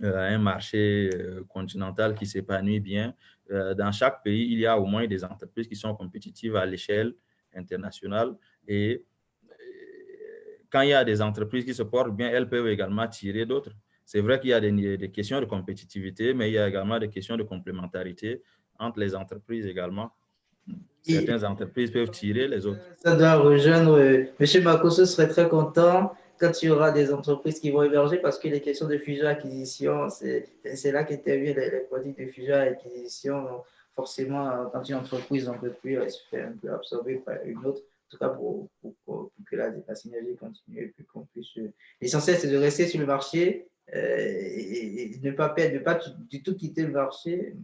un marché continental qui s'épanouit bien, dans chaque pays, il y a au moins des entreprises qui sont compétitives à l'échelle internationale. Et quand il y a des entreprises qui se portent bien, elles peuvent également tirer d'autres. C'est vrai qu'il y a des questions de compétitivité, mais il y a également des questions de complémentarité entre les entreprises également. Et Certaines entreprises peuvent tirer les autres. ça doit rejoindre, M. Makosso serait très content quand il y aura des entreprises qui vont émerger parce que les questions de fusion-acquisition, c'est là qu'interviennent les politiques de fusion-acquisition. Donc, forcément, quand une entreprise n'en peut plus, elle se fait un peu absorber par une autre. En tout cas, pour que la synergie continue et puis qu'on puisse. L'essentiel, c'est de rester sur le marché et ne pas perdre, ne pas du tout quitter le marché.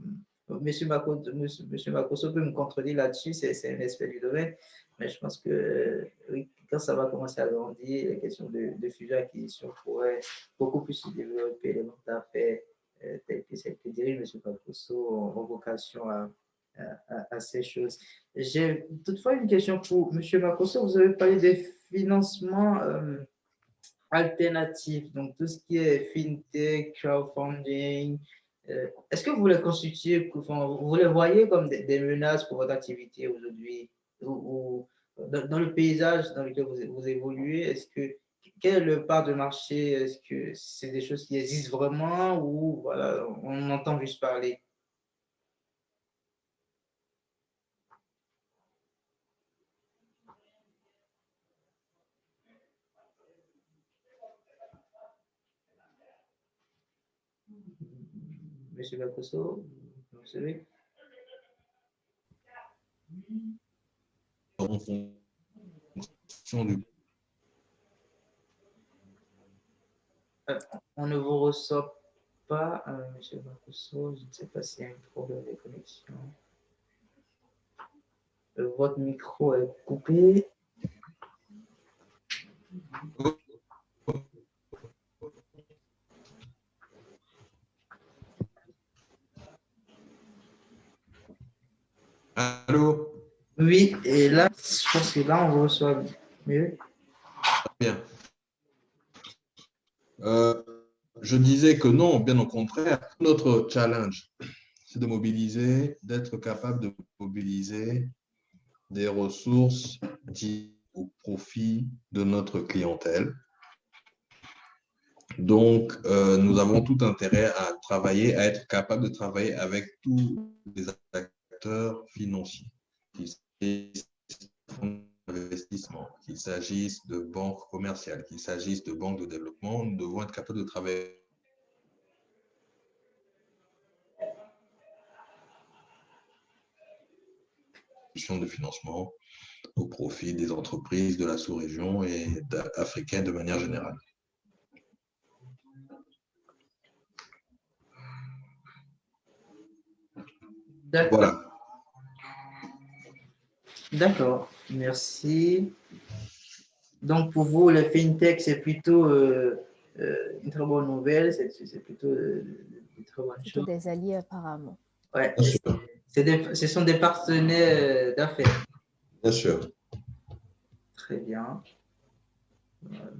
Monsieur Makosso peut me contredire là-dessus, c'est un aspect du domaine, mais je pense que oui, quand ça va commencer à grandir, les questions de fusion-acquisition pourraient beaucoup plus se développer, les ventes d'affaires telles que celles que dirige M. Makosso ont vocation à ces choses. J'ai toutefois une question pour M. Makosso. Vous avez parlé des financements alternatifs, donc tout ce qui est fintech, crowdfunding. Est-ce que vous les constituez, enfin, vous les voyez comme des menaces pour votre activité aujourd'hui ou dans le paysage dans lequel vous évoluez? Quel est le part de marché? Est-ce que c'est des choses qui existent vraiment ou voilà, on entend juste parler? Monsieur Bacosso, vous savez? En fonction du... On ne vous reçoit pas, Monsieur Bacosso. Je ne sais pas s'il y a un problème de connexion. Votre micro est coupé. Allô? Oui, et là, je pense que là, on vous reçoit mieux. Bien. Je disais que non, bien au contraire, notre challenge, c'est de mobiliser, d'être capable de mobiliser des ressources dites au profit de notre clientèle. Donc, nous avons tout intérêt à travailler, à être capable de travailler avec tous les acteurs financiers, qu'il s'agisse de fonds d'investissement, qu'il s'agisse de banques commerciales, qu'il s'agisse de banques de développement. Nous devons être capables de travailler de financement au profit des entreprises de la sous-région et africaines de manière générale. D'accord. Voilà. D'accord, merci. Donc, pour vous, le fintech, c'est plutôt une très bonne nouvelle, c'est plutôt une très bonne Plutôt chose. des alliés apparemment. Ouais, Bien sûr. ce sont des partenaires d'affaires. Bien sûr. Très bien.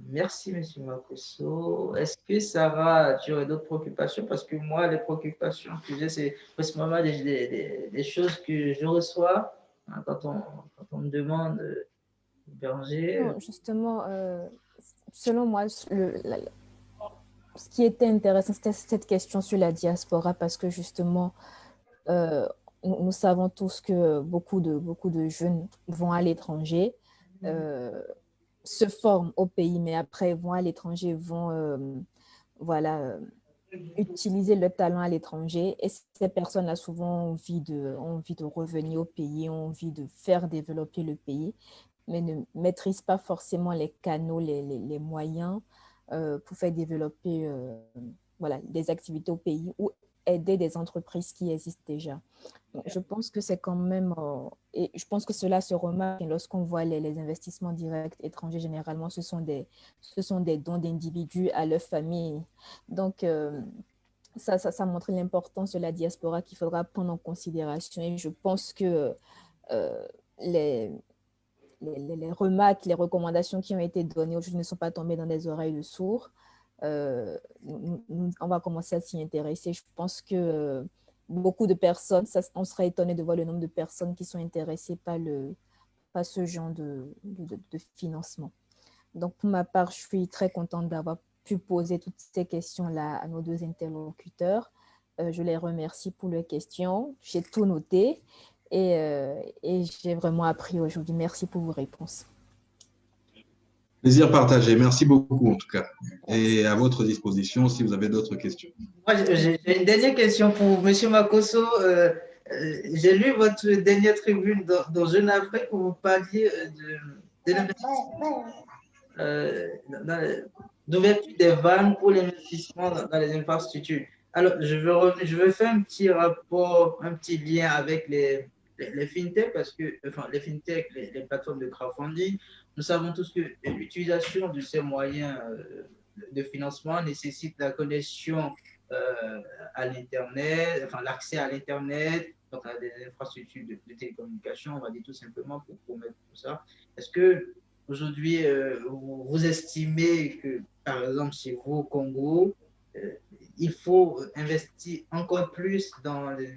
Merci, Monsieur Makosso. Est-ce que Sarah, tu aurais d'autres préoccupations? Parce que moi, les préoccupations que j'ai, c'est principalement des choses que je reçois hein, quand on me demande, Berger. Non, justement, selon moi, ce qui était intéressant, c'était cette question sur la diaspora parce que justement, nous savons tous que beaucoup de jeunes vont à l'étranger, se forment au pays, mais après vont à l'étranger, vont voilà, utiliser le talent à l'étranger. Et ces personnes-là souvent ont envie de revenir au pays, ont envie de faire développer le pays, mais ne maîtrisent pas forcément les canaux, les moyens pour faire développer voilà, des activités au pays ou aider des entreprises qui existent déjà. Donc, je pense que c'est quand même, et je pense que cela se remarque lorsqu'on voit les investissements directs étrangers, généralement, ce sont des dons d'individus à leur famille. Donc, ça montre l'importance de la diaspora qu'il faudra prendre en considération. Et je pense que euh, les, les remarques, les recommandations qui ont été données aujourd'hui ne sont pas tombées dans des oreilles de sourds. On va commencer à s'y intéresser. Je pense que beaucoup de personnes, on serait étonné de voir le nombre de personnes qui sont intéressées par ce genre de financement. Donc, pour ma part, je suis très contente d'avoir pu poser toutes ces questions-là à nos deux interlocuteurs. Je les remercie pour leurs questions. J'ai tout noté et j'ai vraiment appris aujourd'hui. Merci pour vos réponses. Plaisir partagé. Merci beaucoup en tout cas. Merci. Et à votre disposition si vous avez d'autres questions. Moi, j'ai une dernière question pour M. Makosso. J'ai lu votre dernière tribune dans Jeune Afrique où vous parliez de l'investissement, d'ouverture des vannes pour l'investissement dans les infrastructures. Alors, je veux faire un petit rapport, un petit lien avec les fintechs, parce que, enfin, les fintechs, les plateformes de crowdfunding, nous savons tous que l'utilisation de ces moyens de financement nécessite la connexion à l'Internet, enfin l'accès à l'Internet, donc à des infrastructures de télécommunication, on va dire tout simplement pour mettre tout ça. Est-ce que aujourd'hui, vous estimez que, par exemple, chez vous au Congo, il faut investir encore plus dans les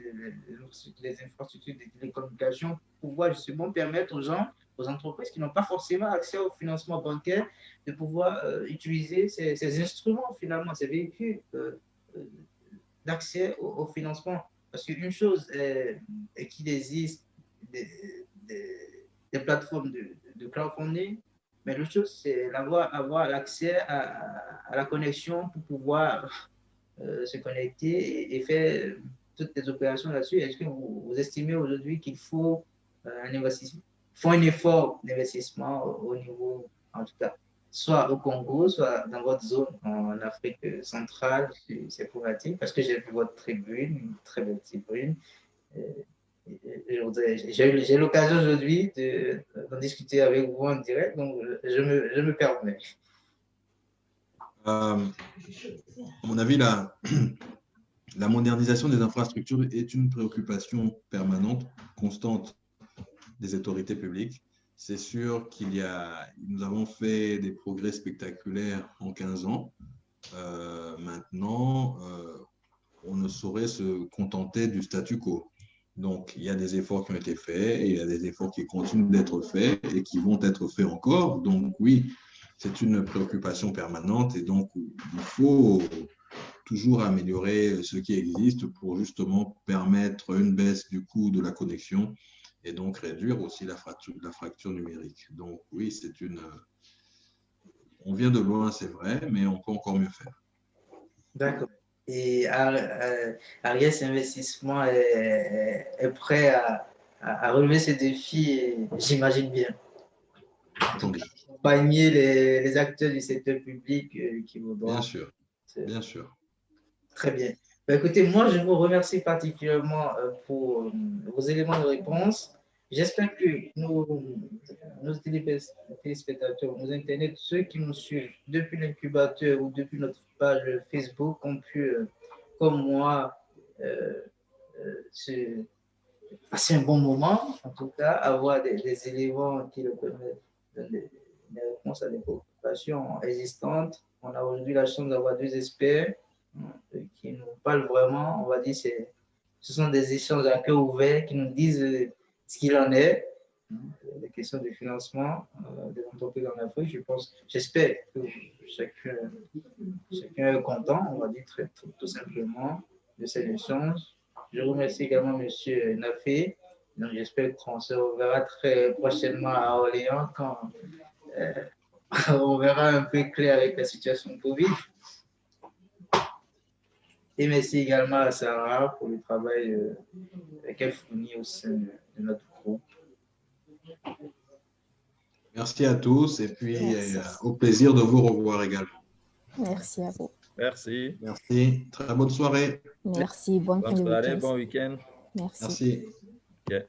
infrastructures de télécommunication pour pouvoir justement permettre aux gens, aux entreprises qui n'ont pas forcément accès au financement bancaire, de pouvoir utiliser ces instruments, finalement, ces véhicules d'accès au financement. Parce qu'une chose est qu'il existe des, des plateformes de crowdfunding, mais l'autre chose, c'est avoir l'accès à la connexion pour pouvoir se connecter et faire toutes les opérations là-dessus. Est-ce que vous estimez aujourd'hui qu'il faut un investissement, faut un effort d'investissement au niveau, en tout cas, soit au Congo, soit dans votre zone en Afrique centrale, c'est problématique, parce que j'ai vu votre tribune, une très belle tribune. J'ai eu l'occasion aujourd'hui d'en discuter avec vous en direct, donc je me permets. À mon avis, la modernisation des infrastructures est une préoccupation permanente, constante des autorités publiques. C'est sûr nous avons fait des progrès spectaculaires en 15 ans. Maintenant, on ne saurait se contenter du statu quo. Donc, il y a des efforts qui ont été faits et il y a des efforts qui continuent d'être faits et qui vont être faits encore. Donc, oui, c'est une préoccupation permanente et donc il faut toujours améliorer ce qui existe pour justement permettre une baisse du coût de la connexion et donc réduire aussi la fracture numérique. Donc oui, on vient de loin, c'est vrai, mais on peut encore mieux faire. D'accord. Et Ariès Investissement est prêt à relever ces défis, j'imagine bien. Accompagner les acteurs du secteur public qui voudront. Bien sûr, bien sûr. Très bien. Ben, écoutez, moi, je vous remercie particulièrement pour vos éléments de réponse. J'espère que nos téléspectateurs, nos internautes, ceux qui nous suivent depuis l'incubateur ou depuis notre page Facebook ont pu, comme moi, passer un bon moment, en tout cas, avoir des éléments qui leur permettent de donner des réponses à des préoccupations existantes. On a aujourd'hui la chance d'avoir deux experts qui nous parlent vraiment, on va dire, ce sont des échanges à cœur ouvert qui nous disent ce qu'il en est, des questions de financement des entreprises en Afrique. J'espère que chacun est content, on va dire tout simplement, de cet échange. Je remercie également M. Nafé. Donc, j'espère qu'on se reverra très prochainement à Orléans quand on verra un peu clair avec la situation Covid. Et merci également à Sarah pour le travail qu'elle fournit au sein de notre groupe. Merci à tous et puis au plaisir de vous revoir également. Merci à vous. Merci. Merci. Très bonne soirée. Merci. Bonne fin Bonne de soirée, week-end. bon week-end. Merci. Merci. Ok.